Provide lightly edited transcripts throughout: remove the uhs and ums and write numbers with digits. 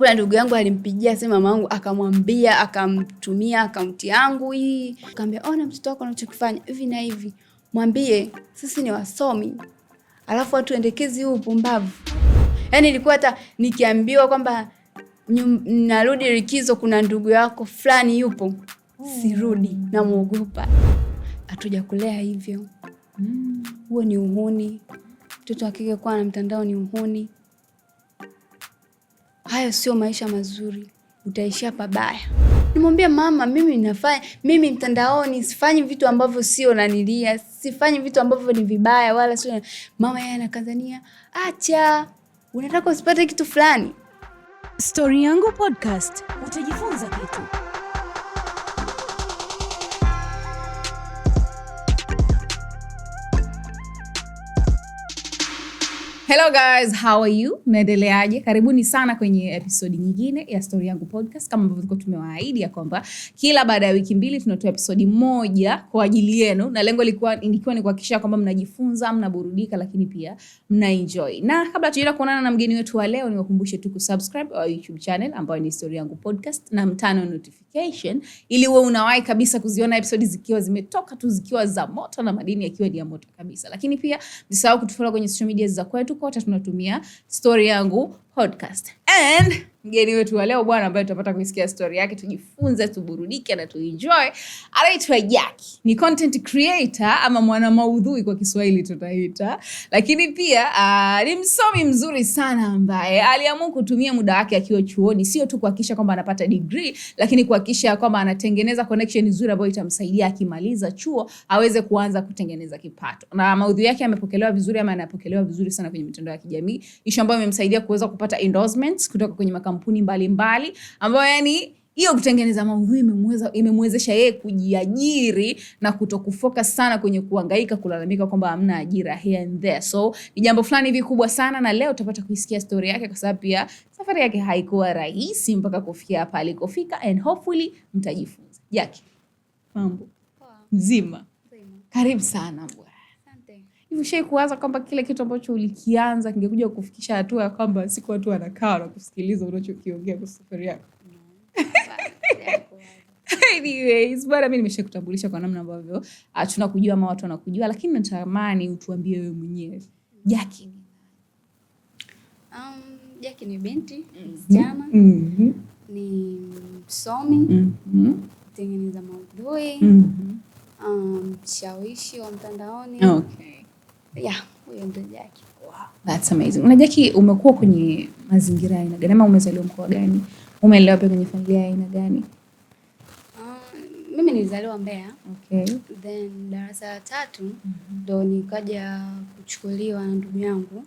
Kuna ndugu yangu alimpigia simu mama yangu akamwambia, akamtumia akaunti yangu hii. Akamwambia ona mtoto wako anachokifanya hivi na hivi. Mwambie sisi ni wasomi. Alafu watu endekezi huu upumbavu. Yaani ilikuwa hata nikiambiwa kwamba narudi likizo kuna ndugu yako fulani yupo, sirudi, namuogopa. Hatuja kulea hivyo. Huo ni uhuni. Mtoto wa kike kuwa na mtandao ni uhuni. Hayo sio maisha mazuri. Utaishia pabaya. Nimwambia mama, mimi mtandaoni sifanyi vitu ambavyo sio nanilia, sifanyi vitu ambavyo ni vibaya wala sio. Mama yeye anakazania, acha, unataka usipate kitu fulani. Story Yangu Podcast, utajifunza kitu. Hello guys, how are you? Naendeleaje? Karibuni sana kwenye episode nyingine ya Story Yangu Podcast. Kama ambavyo tumewaahidi ya kwamba kila baada ya wiki 2 tunatoa episode moja kwa ajili yenu, na lengo ilikuwa ni kuhakikisha kwamba mnajifunza, mnaburudika, lakini pia mnaenjoy. Na kabla tujaenda kuonana na mgeni wetu wa leo, niwakumbushe tu kusubscribe our YouTube channel ambayo ni Story Yangu Podcast na mtano notification ili uwe unawahi kabisa kuziona episode zikiwa zimetoka tu, zikiwa za moto na madini yakiwa ni ya moto kabisa. Lakini pia msisahau kutufollow kwenye social media za kwetu, kote tunatumia Story Yangu Podcast. And mgeni wetu wa leo bwana, ambaye tutapata kusikia story yake, tujifunze, tuburudike na tuenjoy, anaitwa Jackie. Ni content creator ama mwana maudhui kwa Kiswahili tutaita. Lakini pia ni msomi mzuri sana ambaye aliamua kutumia muda wake akiwa chuoni sio tu kuhakikisha kwamba anapata degree, lakini kuhakikisha kwamba anatengeneza connection nzuri ambayo itamsaidia akimaliza chuo aweze kuanza kutengeneza kipato. Na maudhui yake yamepokelewa vizuri ama yanapokelewa vizuri sana kwenye mitandao ya kijamii, ishu ambayo imemsaidia kuweza kupata endorsements kutoka kwenye makampuni mbalimbali, ambayo yani hiyo kutengeneza maudhui imemwezesha yeye kujiajiri na kutokufocus sana kwenye kuhangaika kulalamika kwamba hamna ajira here and there. So ni jambo fulani hivi kubwa sana, na leo utapata kuisikia story yake kwa sababu pia safari yake haikuwa rahisi mpaka kufikia hapa alikofika, and hopefully mtajifunza. Jackie, mambo mzima? Karibu sana bwana. Hivi shei kuanza kwamba kile kitu ambacho ulikianza kingekuja kufikisha hatua ya kwamba siku watu wanakaa na kusikiliza unachokiongea kwa safari yako? Anyways, bwana, mimi nimeshakutambulisha kwa namna ambavyo tunakujua ama watu wanakujua, lakini natamani utuambie wewe mwenyewe Jackie. Jackie ni binti, msichana, ni msomi, tengeneza maudhui, mshawishi wa mtandaoni. Okay. Yeah, huyo ndio Jackie. Wow, that's amazing. Una Jackie, umekuwa kwenye mazingira ya aina gani? Ama umezaliwa mkoa gani? Umelelewa pia kwenye familia ya aina gani? Mimi nilizaliwa Mbeya. Okay. Then darasa la 3 ndo nikaja kuchukuliwa na ndugu yangu.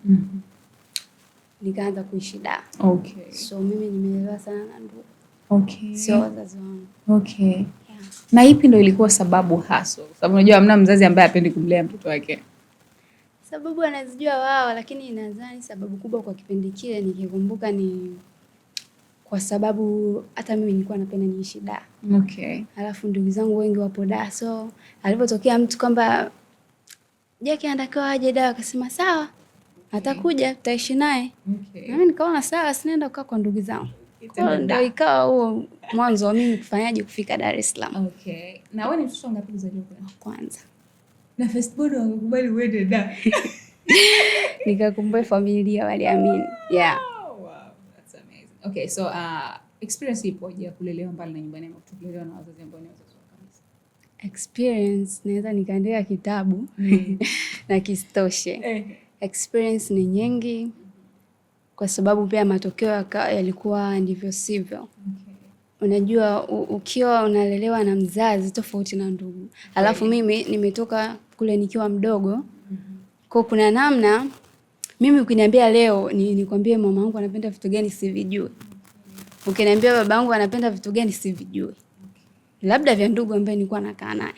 Nikaanza kuishi Dar. Okay. So mimi nimelelewa sana na ndugu. Okay. Sio wazazi wangu. Okay. Yeah. Na ipi ndo ilikuwa sababu hasa? Sababu unajua hamna mzazi ambaye hapendi kumlea mtoto wake. Sababu anazijua wao, lakini nadhani sababu kubwa kwa kipindi kile nikikumbuka ni kwa sababu hata mimi nilikuwa napenda niishi Dar. Okay. Alafu ndugu zangu wengi wapo Dar. So alipotokea mtu kwamba Jackie anatakiwa aje Dar, akasema sawa, atakuja tutaishi naye. Okay. Na mimi nikaona sawa, sinaenda kukaa kwa ndugu zangu. Kwa ndio ikawa huo mwanzo wa mimi kufanyaje kufika Dar es Salaam. Okay. Na wewe ni mtoto ngapi kuzaliwa kwanza? Na firstborn wakakubali uende Dar. Nikakumbuka familia waliamini. Yeah. Wow, that's amazing. Okay, so experience ipoje kulelewa mbali na nyumbani ama kulelewa na wazazi ambao ni wazazi wako kabisa? Experience naweza nikaandika kitabu na kisitoshe. Experience ni nyingi kwa sababu pia matokeo yalikuwa ndivyo sivyo. Okay. Unajua ukiwa unalelewa na mzazi tofauti na ndugu. Alafu mimi nimetoka kule nikiwa mdogo. Kwa kuna namna mimi ukiniambia leo nikwambie mama yangu anapenda vitu gani sivijui. Ukiniambia baba yangu anapenda vitu gani sivijui. Labda vya ndugu ambaye nilikuwa nakaa naye.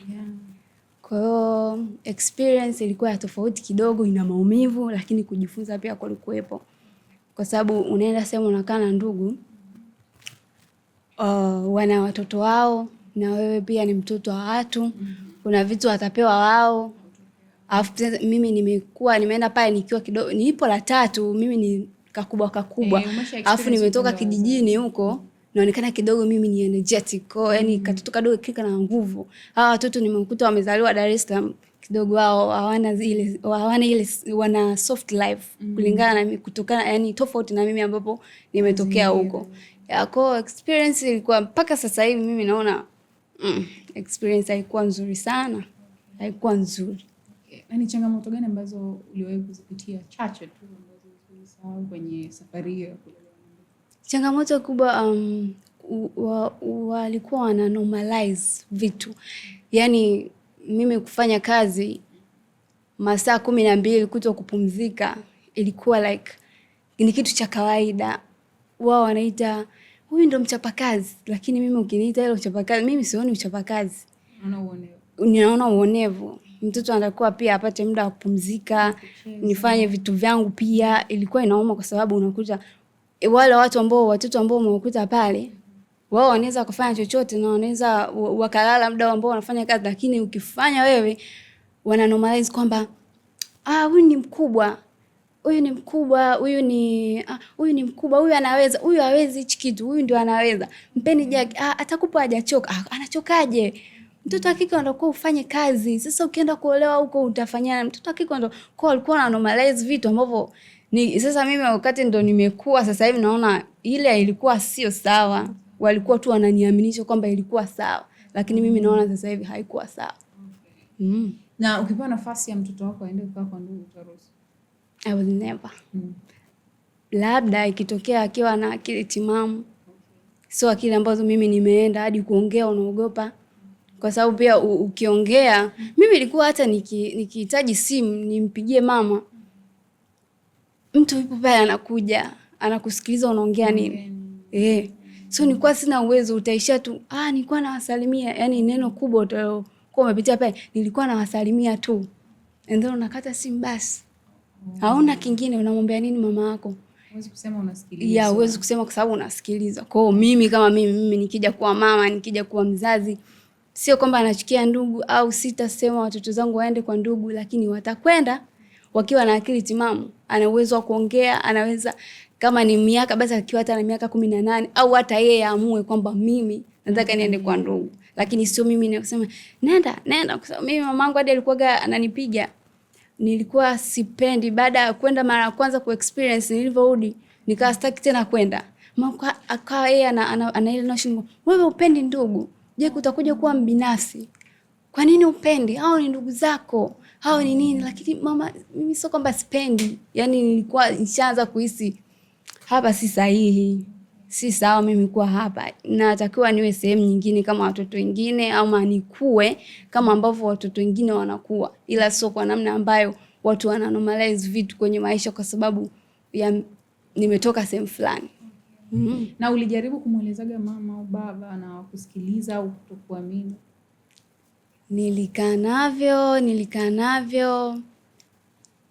Kwa hiyo experience ilikuwa ya tofauti kidogo, ina maumivu, lakini kujifunza pia kulikuwepo. Kwa sababu unaenda sehemu unakaa na ndugu, wana watoto wao na wewe pia ni mtoto wa watu, kuna vitu watapewa wao. Alafu mimi nimeenda pale nikiwa kidogo, nipo la 3, mimi ni kakubwa. Alafu nimetoka kijijini huko, naonekana kidogo mimi ni energetic, yani katoto kadogo kika na nguvu. Hawa watoto nimekuta wamezaliwa Dar es Salaam, kidogo wao hawana ile wana soft life kulingana na kutokana, yani tofauti na mimi ambapo nimetokea huko. Kwa experience ilikuwa mpaka sasa hivi mimi naona experience haikuwa nzuri sana. Haikuwa nzuri. Ni changamoto gani ambazo uliwahi kuzipitia, chache tu ambazo ulisahau kwenye safari hiyo? Changamoto kubwa walikuwa wana normalize vitu. Yaani mimi kufanya kazi masaa 12 kuto kupumzika ilikuwa like ni kitu cha kawaida. Wao wanaita huyu ndo mchapakazi, lakini mimi ukiniita ile mchapakazi mimi sioni mchapakazi. Unaona uonevu. Mtoto anakuwa pia apate muda wa kupumzika, nifanye vitu vyangu pia. Ilikuwa inauma kwa sababu unakuta wale watoto ambao umekuta pale, wao wanaweza kufanya chochote na wanaweza wakalala muda ambao wanafanya kazi, lakini ukifanya wewe wana normalize kwamba huyu ni mkubwa. Huyu ni mkubwa, huyu anaweza, huyu hawezi hichi kitu, huyu ndio anaweza. Mpeni jagi, atakupa hajachoka. Anachokaje? Mtoto hakika anakuwa ufanye kazi. Sasa ukienda kuolewa huko utafanyana. Mtoto hakika ndo kwa alikuwa na normalize vitu ambavyo ni sasa mimi wakati ndo nimekuwa sasa hivi naona ile ilikuwa sio sawa. Walikuwa tu wananiaminisha kwamba ilikuwa sawa, lakini mimi naona sasa hivi haikuwa sawa. Na ukipewa nafasi ya mtoto wako aende kukaa kwa ndugu utaruhusu? I will never. Labda ikitokea akiwa na akili timamu. Sio akili ambazo mimi nimeenda hadi kuongea unaogopa. Kwa sababu pia ukiongea, mimi ilikuwa hata nikihitaji simu nimpigie mama, mtu yupo pale anakuja, anakusikiliza unaongea nini. So nilikuwa sina uwezo, utaishia tu nilikuwa nawasalimia, yani neno kubwa utakuwa umepitia pale, nilikuwa nawasalimia tu. And then unakata simu basi. Hauna kingine, unamwambia nini mama yako? Huwezi kusema unasikiliza. Huwezi kusema kwa sababu unasikiliza. Kwa hiyo mimi kama mimi nikija kuwa mama, nikija kuwa mzazi, sio kwamba anachukia ndugu au sitasema watoto zangu waende kwa ndugu, lakini watakwenda wakiwa na akili timamu. Ana uwezo wa kuongea, anaweza kama ni miaka basi akiwa hata na miaka 18 au hata yeye aamue kwamba mimi nataka niende kwa ndugu. Lakini sio mimi ninasema nenda kwa sababu mimi mamangu hadi alikuwa ananipiga. Nilikuwa sipendi. Baada ya kwenda mara ya kwanza ku experience, nilivyorudi nikawa sitaki tena kwenda. Mama akawa yeye ana ile notion, wewe upendi ndugu, je utakuja kuwa mbinafsi? Kwa nini upendi? Hao ni ndugu zako, hao ni nini? Lakini mama mimi sio kwamba sipendi, yani nilikuwa nishaanza kuhisi hapa si sahihi, si sawa mimi kuwa hapa, natakiwa niwe sehemu nyingine kama watoto wengine, ama nikue kama ambavyo watoto wengine wanakuwa, ila sio kwa namna ambayo watu wana normalize vitu kwenye maisha kwa sababu ya nimetoka sehemu fulani. Na ulijaribu kumuelezaga mama au baba na kusikiliza au kutokuamini? Nilikaa navyo.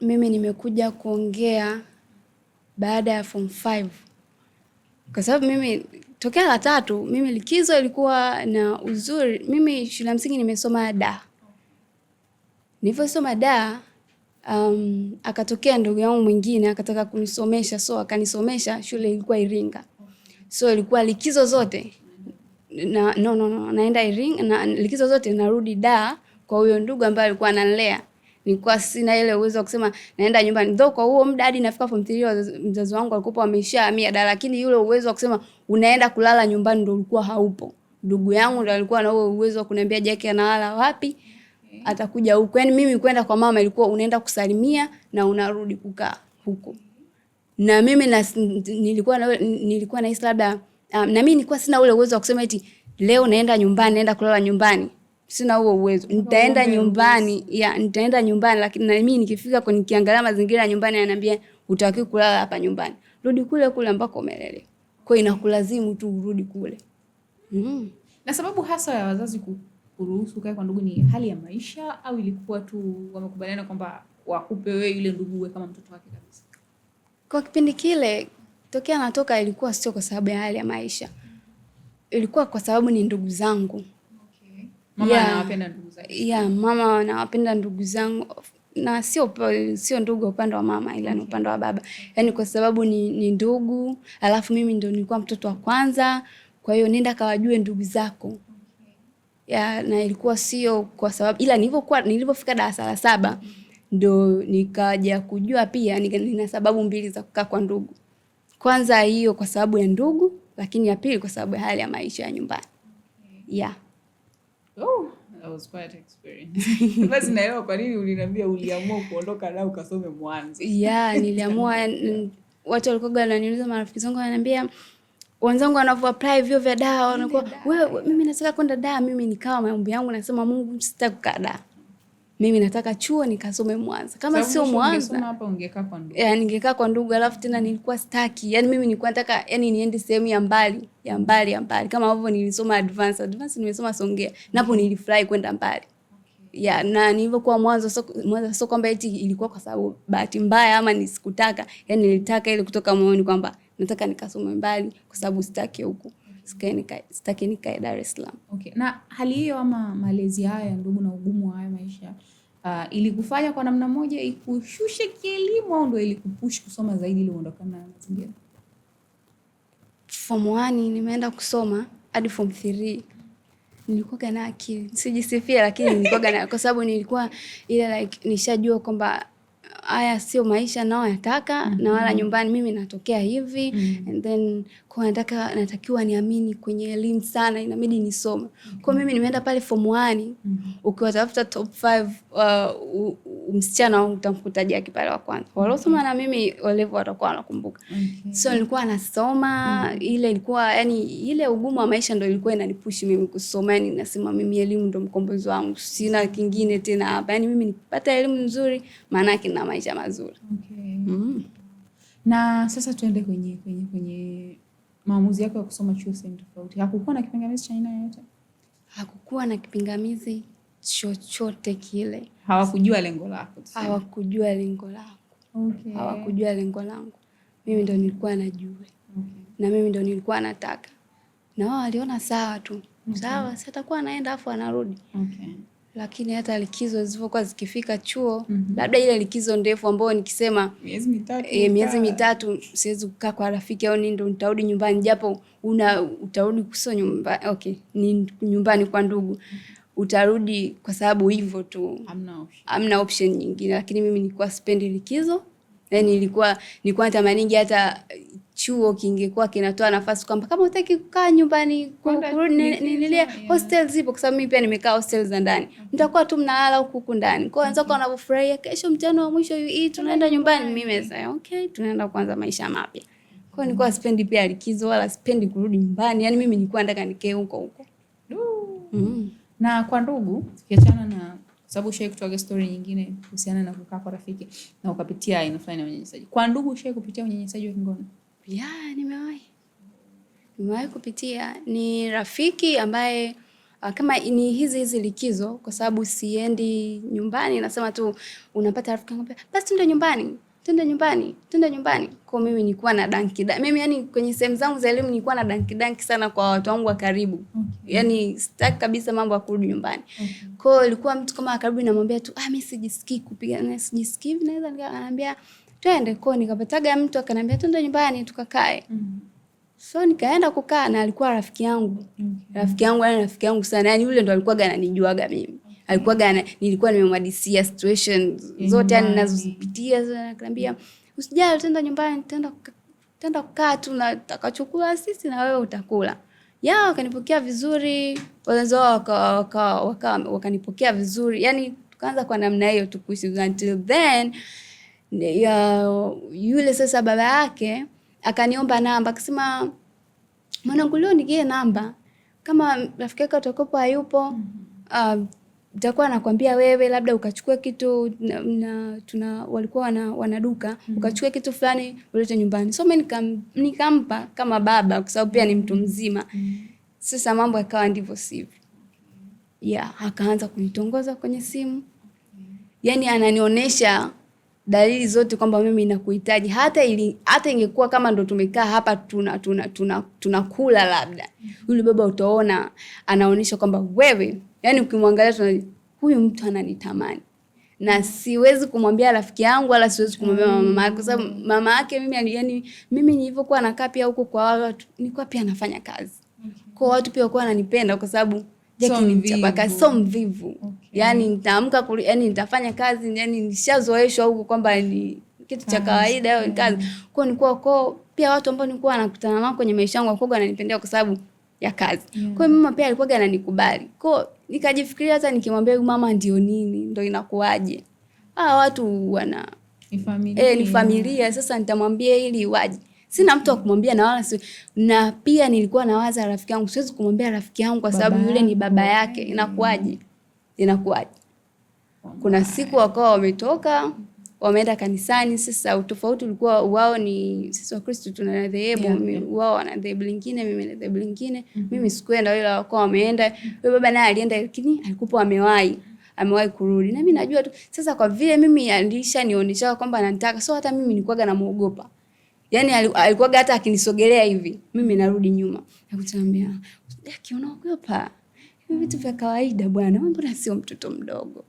Mimi nimekuja kuongea baada ya form 5. Kwa sababu mimi tokea la 3, mimi likizo ilikuwa na uzuri. Mimi shule ya msingi nimesoma Dar. Nilivyosoma Dar, akatokea ndugu yangu mwingine akataka kunisomesha, so akanisomesha. Shule ilikuwa Iringa. So ilikuwa likizo zote naenda Iringa, na likizo zote narudi Dar kwa huyo ndugu ambaye alikuwa analea. Nilikuwa sina ile uwezo wa kusema naenda nyumbani. Ndio kwa huo muda hadi nafika form 3 mzazi wangu alikuwa ameshahamia Dar, lakini yule uwezo wa kusema unaenda kulala nyumbani ndio ulikuwa haupo. Ndugu yangu ndio alikuwa na huo uwezo wa kuniambia Jackie analala wapi, atakuja huko. Yaani mimi kwenda kwa mama ilikuwa unaenda kusalimia na unarudi kukaa huko. Na mimi nilikuwa na hisi labda na mimi nilikuwa sina ule uwezo wa kusema eti leo naenda nyumbani, naenda kulala nyumbani. Sina huo uwezo. Nitaenda nyumbani, lakini na mimi nikifika kwa nikiangalia mazingira ya nyumbani ananiambia hutakiwi kulala hapa nyumbani. Rudi kule ambako umelelewa. Kwa hiyo inakulazimu tu urudi kule. Na sababu hasa ya wazazi kuruhusu kae kwa ndugu ni hali ya maisha, au ilikuwa tu wamekubaliana kwamba wakupe wewe yule ndugu uwe kama mtoto wake kabisa? Kwa kipindi kile tokea natoka ilikuwa sio kwa sababu ya hali ya maisha. Ilikuwa kwa sababu ni ndugu zangu. Mama anawapenda ndugu zake. Mama anawapenda ndugu zangu. na sio ndugu upande wa mama, ila ni upande wa baba. Yani kwa sababu ni ndugu, alafu mimi ndo nilikuwa mtoto wa kwanza, kwa hiyo nenda kawajue ndugu zako. Ya, na ilikuwa sio kwa sababu, ila nilipofika darasa la 7 ndo nikaja kujua pia nina sababu mbili za kukaa kwa ndugu. Kwanza hiyo kwa sababu ya ndugu, lakini ya pili kwa sababu ya hali ya maisha ya nyumbani. Yeah. Oh, that was quite an experience. Basi naelewa kwa nini uliniambia uliamua kuondoka na ukasome Mwanza. Yeah, niliamua. Watu walikuwa wananiuliza, marafiki zangu wananiambia, wenzangu wanavyo apply vyo vya dawa, wanakuwa wewe, mimi nataka kwenda dawa. Mimi nikawa maombi yangu nasema, Mungu, sitaki kukaa dawa. Mimi nataka chuo nikasome Mwanza. Kama sio Mwanza, hapa ungekaa kwa ndugu. Ningekaa kwa ndugu, alafu tena nilikuwa sitaki. Yaani mimi nilikuwa nataka niende sehemu ya mbali. Kama hivyo nilisoma advance nimesoma Songea. Napo nilifurahi kwenda mbali. Yeah, na nilivyokuwa Mwanza sio kwamba eti ilikuwa kwa sababu bahati mbaya ama nisikutaka. Yaani nilitaka ile kutoka moyoni kwamba nataka nikasome mbali kwa sababu sitaki huku. Sitaki nikae Dar es Salaam. Okay. Na hali hiyo ama malezi haya ya ndugu na ugumu wa haya maisha ilikufanya kwa namna moja ikushushe kielimu au ndio ilikupush kusoma zaidi ili uondokane na mazingira? Form 1 nimeenda kusoma hadi form 3. Nilikuwa na akili. Sijisifia, lakini nilikuwa na, kwa sababu nilikuwa ile like nishajua kwamba haya sio maisha nao nataka, na wala nyumbani mimi natokea hivi, and then kwa natakiwa niamini kwenye elimu sana, inabidi nisome. Kwa mimi nimeenda pale form 1, ukiwatafuta top 5 msichana utamkuta Jackie pale wa kwanza. Waliosoma na mimi walevo watakuwa wanakumbuka. So nilikuwa nasoma, ile ilikuwa yani ile ugumu wa maisha ndio ilikuwa inanipush mimi kusoma. Yani nasema mimi elimu ndio mkombozi wangu, sina kingine tena hapa. Yani mimi nipata elimu nzuri, maana yake na maisha mazuri. Okay. Na sasa tuende kwenye maamuzi yako ya kusoma chuo sehemu tofauti. Hakukuwa na kipingamizi cha aina yoyote? Hakukuwa na kipingamizi chochote kile. Hawakujua lengo lako? Hawakujua lengo langu. Okay. Hawakujua lengo langu. Mimi ndo nilikuwa najua. Okay. Na mimi ndo nilikuwa nataka. Na wao waliona sawa tu. Okay. Sawa, si atakuwa anaenda afu anarudi. Okay. Lakini hata likizo zilizokuwa zikifika chuo, labda ile likizo ndefu ambayo nikisema miezi mitatu siwezi kukaa kwa rafiki au ndio nitarudi nyumbani, japo utarudi kusoma nyumbani. Okay, ni nyumbani kwa ndugu. Utarudi kwa sababu hivyo tu. Hamna option nyingine. Lakini mimi nilikuwa sipendi likizo. Yani nilikuwa natamaningi hata chuo kingekuwa kinatoa nafasi kwamba kama hutaki kukaa nyumbani kurudi, nilie hostel zipo, kwa sababu mimi pia nimekaa hostel za ndani. Mtakuwa tu mnalala huku ndani. Kwa wenzako wanafurahia, kesho mtihani wa mwisho tunaenda nyumbani. Mimi sasa okay, tunaenda kuanza maisha mapya. Kwa nilikuwa sipendi pia likizo wala sipendi kurudi nyumbani. Yani mimi nilikuwa nataka nikae huko. Na kwa ndugu, tukiachana na sababu ushawahi kutoa story nyingine kuhusiana na kukaa kwa rafiki na ukapitia aina fulani ya unyanyasaji. Kwa ndugu ushawahi kupitia unyanyasaji wa kingono? Yeah, nimewahi kupitia. Ni rafiki ambaye kama ni hizi likizo, kwa sababu siendi nyumbani, nasema tu unapata rafiki yangu, basi twende nyumbani. Kwa mimi nilikuwa na danki. Mimi yani kwenye sehemu zangu za elimu nilikuwa na danki sana kwa watu wangu wa karibu. Okay. Yani sitaki kabisa mambo ya kurudi nyumbani. Okay. Kwa hiyo ilikuwa mtu kama karibu namwambia tu, mimi sijisikii kupigana, sijisikii hivi, naweza nikamwambia twende. Kwa nikapataga mtu akanambia twende nyumbani tukakae. So nikaenda kukaa na alikuwa rafiki yangu. Rafiki yangu sana. Yani yule ndo alikuwa ananijuaga mimi. Nilikuwa nimemwadisia situation zote yani ninazozipitia, akaniambia usijali, twenda nyumbani, tenda kukaa tu na takachukua sisi na wewe utakula. Wakanipokea vizuri, wazazi wao wakanipokea vizuri. Yani tukaanza kwa namna hiyo tukuishi until then. Yule sasa baba yake akaniomba namba, akasema mwanangu, leo nigie namba, kama rafiki yako utakopo hayupo nitakuwa nakwambia wewe, labda ukachukua kitu walikuwa wanaduka, ukachukua kitu fulani ulete nyumbani. So mimi nikampa kama baba, kwa sababu pia ni mtu mzima. Sasa mambo yakawa ndivyo sivyo. Akaanza kunitongoza kwenye simu. Yani ananionyesha dalili zote kwamba mimi nakuhitaji. Hata ingekuwa kama ndo tumekaa hapa tunakula labda. Yule baba utaona anaonyesha kwamba wewe, yani ukimwangalia huyu mtu ananitamani. na siwezi kumwambia rafiki yangu wala siwezi kumwambia mama yake, kwa sababu mama yake mimi nilivyokuwa nakaa pia huko kwa watu nilikuwa pia nafanya kazi. Kwa watu pia walikuwa wananipenda kwa sababu Jackie ni mchapakazi, so mvivu. Yani nitaamka yani nitafanya kazi, yani nishazoeshwa huko kwamba ni kitu cha kawaida hiyo kazi. Kwa nilikuwa pia watu ambao nilikuwa nakutana nao kwenye maisha yangu walikuwa wananipendea kwa sababu ya kazi. Kwa hiyo mama pia alikuwa ananikubali. Kwa nikajifikiria hata nikimwambia mama ndio nini, ndio inakuaje. Watu wana ni familia. Ni familia, sasa nitamwambia ili waje. Sina mtu wa kumwambia na wala na pia nilikuwa nawaza rafiki yangu, siwezi kumwambia rafiki yangu kwa sababu yule ni baba yake. Inakuaje? Kuna siku wakawa wametoka wameenda kanisani. Sasa utofauti ulikuwa wao ni sisi Wakristo tuna dhehebu, wao wana dhehebu lingine, mimi na dhehebu lingine. Mimi sikuenda, wale wakawa wameenda. Yule baba naye alienda, lakini alikuwa amewahi kurudi. Na mimi najua tu sasa kwa vile mimi alishanionyesha kwamba ananitaka, so hata mimi nilikuwa namuogopa. Yani alikuwa hata akinisogelea hivi mimi narudi nyuma. Nakuambia, Jackie unaogopa? Hivi vitu vya kawaida bwana, mbona sio mtoto mdogo?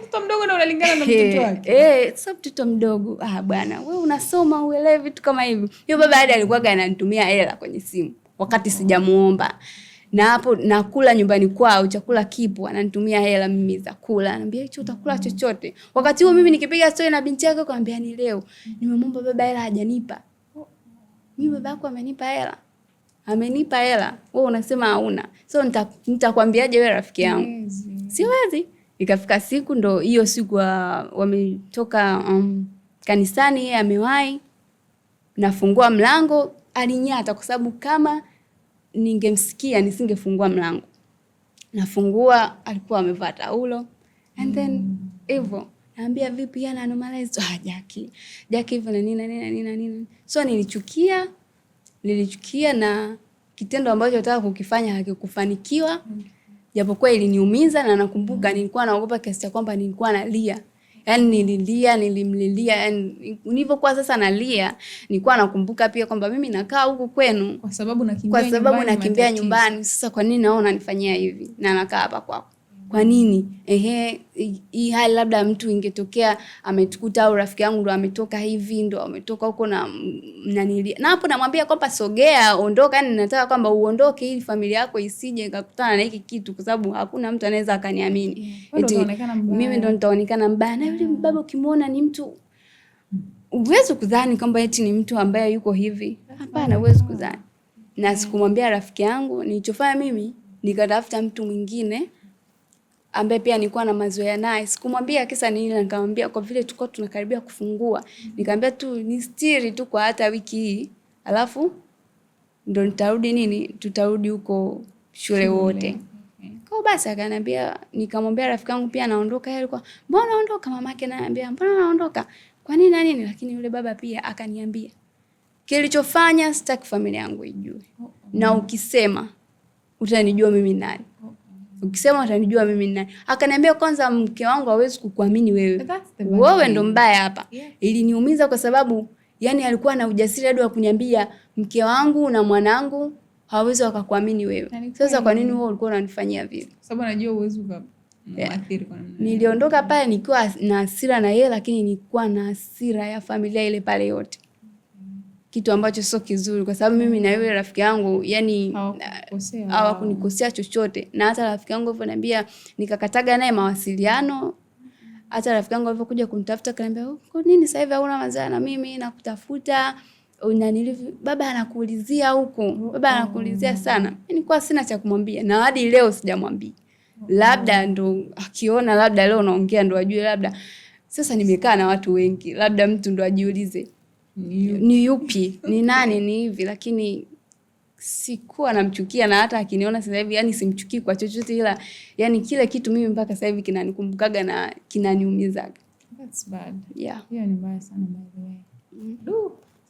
Mtoto mdogo na unalingana na mtoto wake. Sio mtoto mdogo. Bwana, wewe unasoma uelewe vitu kama hivi. Hiyo baba hadi alikuwa ananitumia hela kwenye simu wakati sijamuomba. Na hapo nakula nyumbani kwao, chakula kipo, ananitumia hela mimi za kula. Ananiambia hicho utakula chochote. Wakati huo mimi nikipiga story na binti yake akamwambia ni leo nimemwomba baba hela hajanipa. Mimi baba yako amenipa hela. Amenipa hela. Wewe unasema hauna. So nitakwambiaje wewe rafiki yangu? Siwezi. Ikafika siku ndo hiyo siku wametoka kanisani, yeye amewahi. Nafungua mlango, alinyata kwa sababu kama ningemsikia nisingefungua mlango. Nafungua, alikuwa amevaa taulo. And then hivyo naambia vipi yana anomalize Jackie hivyo na nini. So nilichukia na kitendo ambacho nataka kukifanya hakikufanikiwa. Japokuwa iliniumiza na nakumbuka nilikuwa naogopa kiasi cha kwamba nilikuwa nalia. Yaani nilimlilia. Yaani nilipokuwa sasa nalia, nilikuwa nakumbuka pia kwamba mimi nakaa huku kwenu kwa sababu nakimbia nyumbani. Sasa kwa nini naona nifanyia hivi? Na nakaa hapa kwako. Kwa nini? Hii hali labda mtu ingetokea ametukuta au rafiki yangu ndo ametoka hivi, ndo ametoka huko na nilia. Na hapo namwambia kwamba sogea, ondoka, yani nataka kwamba uondoke ili familia yako isije ikakutana na hiki kitu kwa sababu hakuna mtu anaweza akaniamini. Mimi ndo nitaonekana mbaya. Na yule baba ukimuona ni mtu uwezo kudhani kwamba eti ni mtu ambaye yuko hivi. Hapana, uwezo kudhani. Na sikumwambia rafiki yangu, nilichofanya mimi nikatafuta mtu mwingine ambaye pia nilikuwa na mazoea naye. Sikumwambia kisa nini, nikamwambia kwa vile tulikuwa tunakaribia kufungua. Nikamwambia tu ni stiri tu kwa hata wiki hii. Alafu ndo tutarudi huko shule wote. Kwa basi akaniambia, nikamwambia rafiki yangu pia naondoka. Yeye alikuwa, "Mbona unaondoka?" Mamake ananiambia, "Mbona unaondoka? Kwa nini na nini?" Lakini yule baba pia akaniambia, "Kilichofanya sitaki familia yangu ijue. Na ukisema utanijua mimi nani. Ukisema utanijua mimi nani." Akaniambia kwanza mke wangu hawezi kukuamini wewe. Wewe ndo mbaya hapa. Iliniumiza kwa sababu yani alikuwa na ujasiri hadi wa kuniambia mke wangu na mwanangu hawezi wakakuamini wewe. Sasa kwa nini wewe ulikuwa unanifanyia vile? Sababu anajua uwezo ukaathiri kwa namna. Niliondoka pale nikiwa na hasira na yeye, lakini nilikuwa na hasira ya familia ile pale yote. Kitu ambacho sio kizuri kwa sababu mimi na yule rafiki yangu yani hawakunikosea chochote. Na hata rafiki yangu aliponiambia nikakataga naye mawasiliano. Hata rafiki yangu alipokuja kunitafuta akaniambia, "Kwa nini sasa hivi hauna mazaa na mimi nakutafuta?" Baba anakuulizia huko. Baba anakuulizia sana. Nilikuwa sina cha kumwambia na hadi leo sijamwambia. Labda ndo akiona labda leo naongea ndo ajue labda sasa nimekaa na watu wengi. Labda mtu ndo ajiulize ni yupi, ni nani, ni hivi, lakini sikuwa namchukia na hata akiniona sasa hivi yani simchukii kwa chochote, ila yani kile kitu mimi mpaka sasa hivi kinanikumbukaga na kinaniumizaga. That's bad. Yeah. Hiyo ni mbaya sana by the way.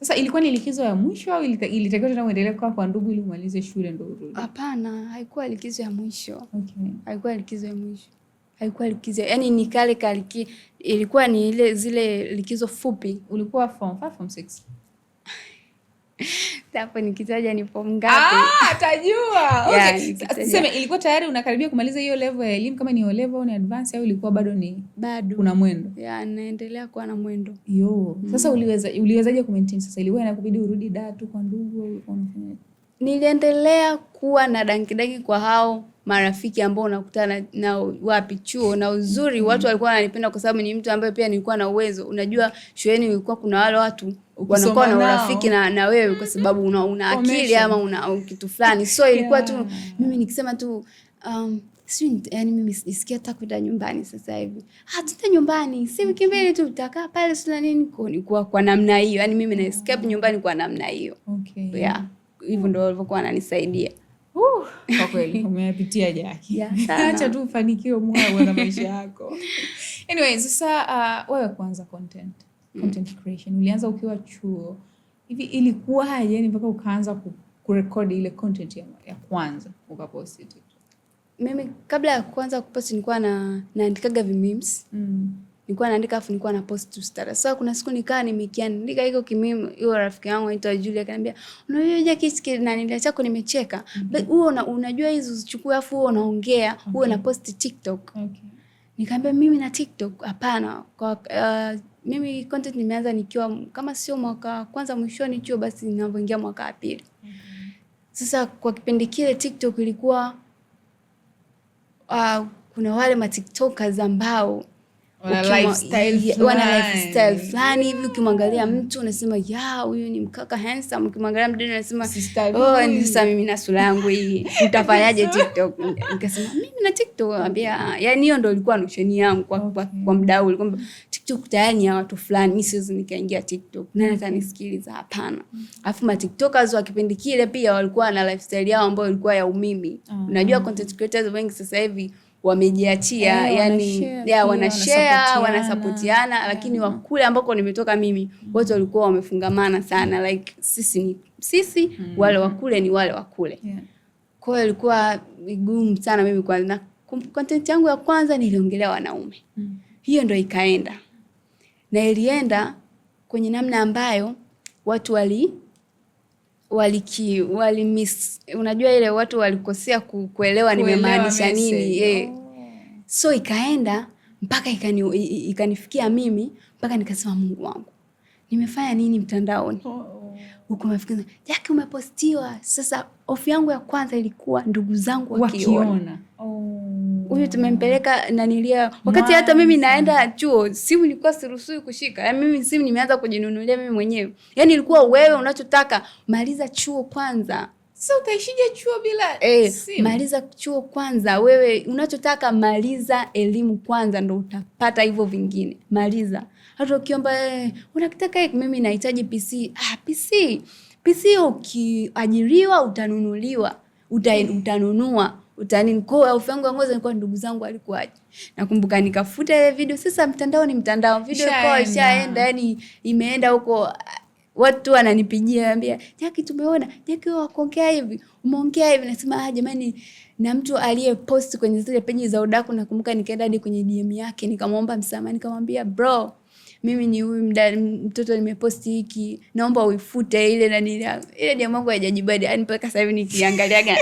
Sasa ilikuwa ni likizo ya mwisho au ilitakiwa tena uendelee kwa ndugu ili umalize shule ndo urudi? Hapana, haikuwa likizo ya mwisho. Okay. Haikuwa likizo ya mwisho. Haikuwa likizo. Yaani ni kale ilikuwa ni zile likizo fupi. Ulikuwa form 5 form 6? Hapo nikitaja nipo ngapi? Atajua. Okay. Sema ilikuwa tayari unakaribia kumaliza hiyo level ya elimu, kama ni O level au ni advance au ilikuwa bado ni kuna mwendo? Naendelea kuwa na mwendo. Sasa uliwezaje ku maintain sasa? Ilikuwa inakubidi urudi tu kwa ndugu au ulikuwa unafanya? Niliendelea kuwa na dankidanki kwa hao marafiki ambao unakutana nao wapi chuo, na uzuri watu walikuwa wananipenda kwa sababu ni mtu ambaye pia nilikuwa na uwezo. Unajua shuleni ilikuwa kuna wale watu wanakuwa na urafiki na wewe kwa sababu una akili ama una kitu fulani. So ilikuwa tu mimi nikisema tu yani mimi nisikia hata kwenda nyumbani sasa hivi. Tuta nyumbani, si wiki mbili tu tutakaa pale sina nini, kwa namna hiyo. Yani mimi na escape nyumbani kwa namna hiyo. Hivyo ndio walivyokuwa wananisaidia. Kwa kweli umeyapitia Jackie. Acha tu ufanikiwe mwanzo na maisha yako. Anyway, sasa wewe kwanza content creation ulianza ukiwa chuo. Hivi ilikuwaje yani mpaka ukaanza kurecord ile content ya kwanza ukapost TikTok? Mimi kabla ya kuanza kupost nilikuwa naandikaga memes. Nilikuwa naandika afu nilikuwa na post tu status. Sasa kuna siku nikaa nimekiandika hiyo kimeme, hiyo rafiki yangu anaitwa Julia akaniambia, "Unajua Jackie na nile chako nimecheka. Huo unajua hizo usichukue afu huo unaongea, huo na post TikTok." Nikamwambia mimi na TikTok hapana. Kwa mimi content nimeanza nikiwa kama sio mwaka kwanza mwishoni chuo, basi ninapoingia mwaka wa pili. Sasa kwa kipindi kile TikTok ilikuwa kuna wale ma TikTokers ambao wana lifestyle fulani hivi. Ukimwangalia mtu unasema huyu ni mkaka handsome, ukimwangalia mdada unasema sasa mimi na sura yangu hii utafanyaje TikTok? Nikasema mimi na TikTok, anambia yani hiyo ndio ilikuwa notion yangu kwa muda ule kwamba TikTok tayari ya watu fulani, mimi siwezi nikaingia TikTok, nani atanisikiliza? Hapana. Alafu ma TikTokers wa kipindi kile pia walikuwa na lifestyle yao ambayo ilikuwa ya umimi. Unajua content creators wengi sasa hivi wamejiachia, yani wanashare, wanasapotiana, lakini wakule ambako nimetoka mimi wote walikuwa wamefungamana sana, like sisi wale wakule ni wale wakule. Kwa hiyo ilikuwa vigumu sana mimi kwanza. Content yangu ya kwanza niliongelea wanaume. Hiyo ndio ikaenda. Na ilienda kwenye namna ambayo watu miss, unajua ile watu walikosea kuelewa nimemaanisha nini. So ikaenda mpaka ikanifikia mimi, mpaka nikasema Mungu wangu, nimefanya nini mtandaoni? Huko mafikiri Jackie umepostiwa. Sasa off yangu ya kwanza ilikuwa ndugu zangu wakiona. Huyu tumempeleka na nilia wakati hata mimi naenda chuo, simu nilikuwa siruhusiwi kushika. Yaani mimi simu nimeanza kujinunulia mimi mwenyewe. Yaani ilikuwa wewe unachotaka maliza chuo kwanza. Sasa utaishije chuo bila simu? Maliza chuo kwanza. Wewe unachotaka maliza elimu kwanza, ndo utapata hivyo vingine. Maliza. Hata ukiomba unakitaka mimi nahitaji PC. PC ukiajiriwa utanunuliwa. Utanunua. Kwa off yangu ya kwanza nilikuwa ndugu zangu alikuwaje. Nakumbuka nikafuta ile video. Sasa mtandao ni mtandao. Video kwa ishaenda, yani imeenda huko, watu wananipigia anambia, Jackie tumeona, Jackie wakuongea hivi, umeongea hivi. Nasema jamani, na mtu aliyepost kwenye zile peji za udaku, nakumbuka nikaenda hadi kwenye DM yake nikamwomba msamaha, nikamwambia bro, mimi ni huyu mtoto nimeposti hiki, naomba uifute ile na ile jamaa wangu hajajibadi. Yani mpaka sasa hivi nikiangaliaga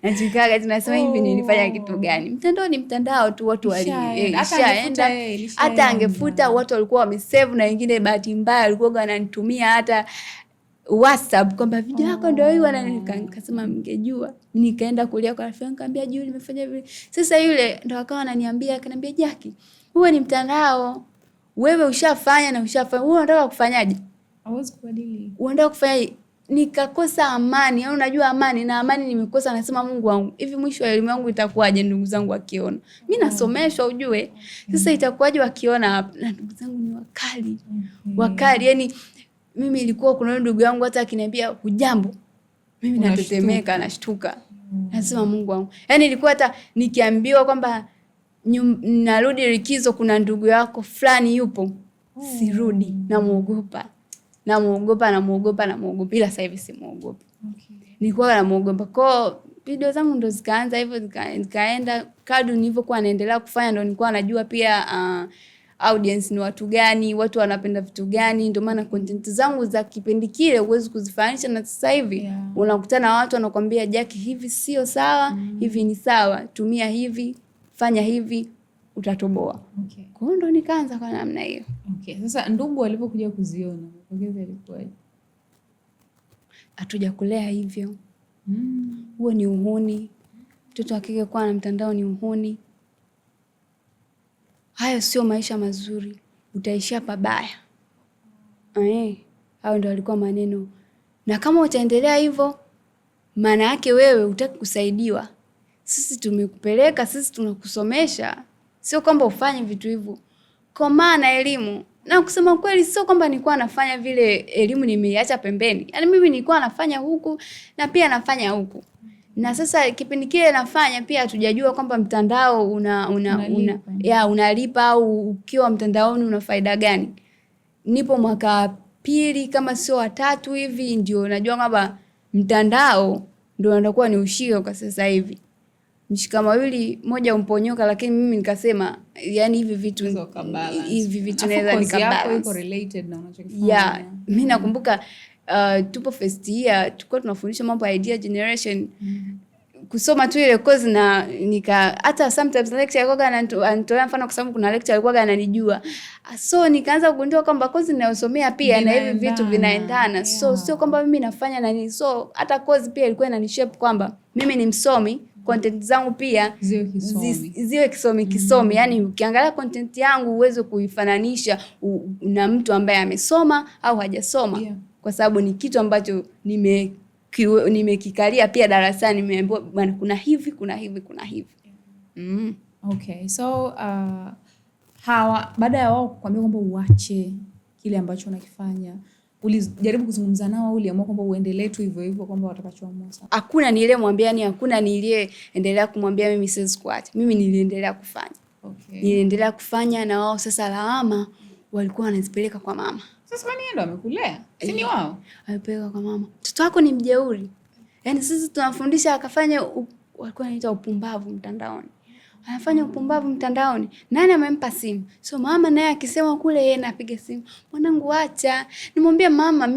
nachikaga tunasema hivi nilifanya kitu gani? Mtandao ni mtandao tu, watu walishaenda. Hata angefuta watu walikuwa wamesave, na wengine bahati mbaya walikuwa wananitumia hata WhatsApp kwamba video yako ndio hiyo, na nikasema mngejua. Nikaenda kulia kwa rafiki yangu nikamwambia Juli nimefanya hivi. Sasa yule ndo akawa ananiambia, akaniambia Jackie, huo ni mtandao. Wewe ushafanya na ushafanya. Wewe unataka kufanyaje? Hawezi kubadili. Unataka kufanya. Nikakosa amani. Yaani unajua amani, na amani nimekosa, nasema Mungu wangu, hivi mwisho wa elimu yangu itakuwaje ndugu zangu wakiona? Mimi nasomeshwa ujue. Sasa itakuwaje wakiona hapa? Na ndugu zangu ni wakali. Wakali. Yaani mimi ilikuwa kuna ndugu yangu hata akiniambia hujambo, mimi natetemeka, nashtuka. Nasema Mungu wangu. Yaani ilikuwa hata nikiambiwa kwamba narudi likizo kuna ndugu yako fulani yupo, sirudi, namuogopa. Ila sasa hivi simuogopi. Nilikuwa namuogopa. Kwa video zangu ndo zikaanza hivyo, zikaenda kadri nilivyokuwa naendelea kufanya, ndo nilikuwa najua pia audience ni watu gani, watu wanapenda vitu gani. Ndio maana content zangu za kipindi kile huwezi kuzifanisha na sasa hivi. Unakutana na watu wanakuambia Jackie, hivi sio sawa, hivi ni sawa, tumia hivi, fanya hivi, utatoboa. Kwa hiyo ndo nikaanza kwa namna hiyo. Sasa ndugu walipokuja kuziona, mapokezi yalikuwaje? Hatujakulea hivyo. Huo ni uhuni. Mtoto wa kike kuwa na mtandao ni uhuni. Hayo sio maisha mazuri, utaishia pabaya. Hao ndio walikuwa maneno. Na kama utaendelea hivyo, maana yake wewe hutaki kusaidiwa. Sisi tumekupeleka, sisi tunakusomesha. Sio kwamba ufanye vitu hivyo. Kwa maana elimu, na kusema kweli sio kwamba nilikuwa nafanya vile elimu nimeiacha pembeni. Yaani mimi nilikuwa nafanya huku na pia nafanya huku. Na sasa kipindi kile nafanya pia hatujajua kwamba mtandao unalipa au ukiwa mtandaoni una faida gani. Nipo mwaka pili kama sio watatu hivi ndio najua kwamba mtandao ndio unatakuwa ni ushio kwa sasa hivi. Mshika mawili moja umponyoka, lakini mimi nikasema yani hivi vitu naweza nikabala. Iko related na unachokifanya. Mimi nakumbuka tupo first year tulikuwa tunafundisha mambo ya idea generation. Kusoma tu ile course na hata sometimes lecture alikuwa anatolea mfano, kwa sababu kuna lecture alikuwa ananijua. So nikaanza kugundua kwamba course ninayosomea pia na hivi vitu vinaendana. So sio kwamba mimi nafanya na nini. So hata course pia ilikuwa inanishape kwamba mimi ni msomi, content zangu pia ziwe kisomi. Yani ukiangalia content yangu uweze kuifananisha na mtu ambaye amesoma au hajasoma. Kwa sababu ni kitu ambacho nimekikalia pia darasani, nimeambiwa bwana kuna hivi, kuna hivi, kuna hivi. So hawa baada ya wao kukwambia kwamba uache kile ambacho unakifanya, ulijaribu kuzungumza nao, uliamua kwamba uendelee tu hivyo hivyo kwamba watakachoamua sasa? Hakuna niliyemwambia, hakuna niliyeendelea kumwambia mimi siwezi kuacha. Mimi niliendelea kufanya. Niliendelea kufanya na wao sasa lawama walikuwa wanazipeleka kwa mama. Sasa mimi ndo amekulea, si ni wao? Alipeleka kwa mama. Mtoto wako ni mjeuri. Yaani sisi tunafundisha akafanya walikuwa wanaita upumbavu mtandaoni. Anafanya upumbavu mtandaoni. Nani amempa simu? So mama naye akisema kule yeye anapiga simu. Mwanangu acha. Nimwambia mama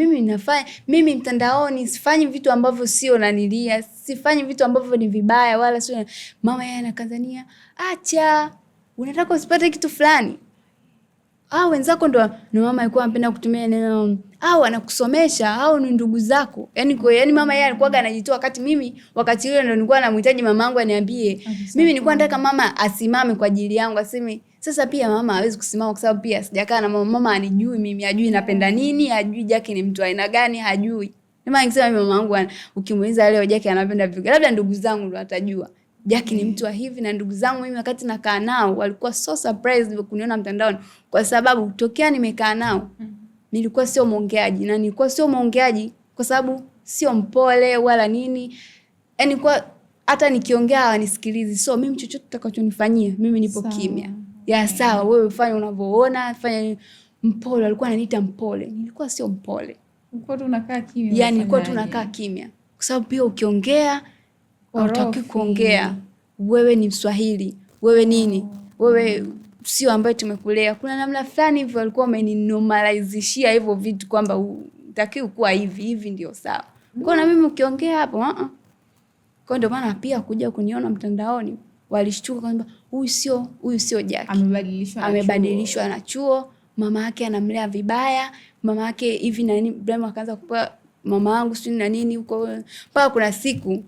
mimi mtandaoni sifanyi vitu ambavyo sio nanilia, sifanyi vitu ambavyo ni vibaya wala sio. Mama yeye anakazania, acha. Unataka usipate kitu fulani. Wenzako ndo mama alikuwa anapenda kutumia neno anakusomesha au ni ndugu zako. Yaani mama yeye alikuwa anajitoa, wakati ule ndo nilikuwa namhitaji mamangu aniambie. Mimi nilikuwa nataka mama asimame kwa ajili yangu, aseme sasa pia mama hawezi kusimama kwa sababu pia sijakaa na mama anijui mimi, hajui napenda nini, hajui Jackie ni mtu aina gani, hajui. Mama angesema mimi mamangu ukimuuliza leo Jackie anapenda vipi, labda ndugu zangu ndo watajua. Jackie ni mtu wa hivi, na ndugu zangu mimi wakati nakaa nao walikuwa so surprised kuniona mtandaoni, kwa sababu tokea nimekaa nao nilikuwa sio mwongeaji, na nilikuwa sio mwongeaji kwa sababu sio mpole wala nini. Yaani kwa hata nikiongea hawanisikilizi. So mimi chochote utakachonifanyia mimi nipo kimya. Sawa wewe fanya unavyoona, fanya mpole. Alikuwa ananiita mpole. Nilikuwa sio mpole. Ulikuwa tu unakaa kimya. Nilikuwa tu nakaa kimya. Kwa sababu pia ukiongea hutaki kuongea. Wewe ni Mswahili. Wewe nini? Wewe sio ambaye tumekulea. Kuna namna fulani hivyo walikuwa wameninormalizishia hivyo vitu kwamba utakiwa kuwa hivi ndio sawa. Kwa na mimi ukiongea hapo Kwa ndio maana pia kuja kuniona mtandaoni walishtuka kwamba huyu sio Jackie. Amebadilishwa na chuo. Mama yake anamlea vibaya. Mama yake hivi na nini. Ibrahim akaanza kupa mama yangu sio na nini huko. Mpaka kuna siku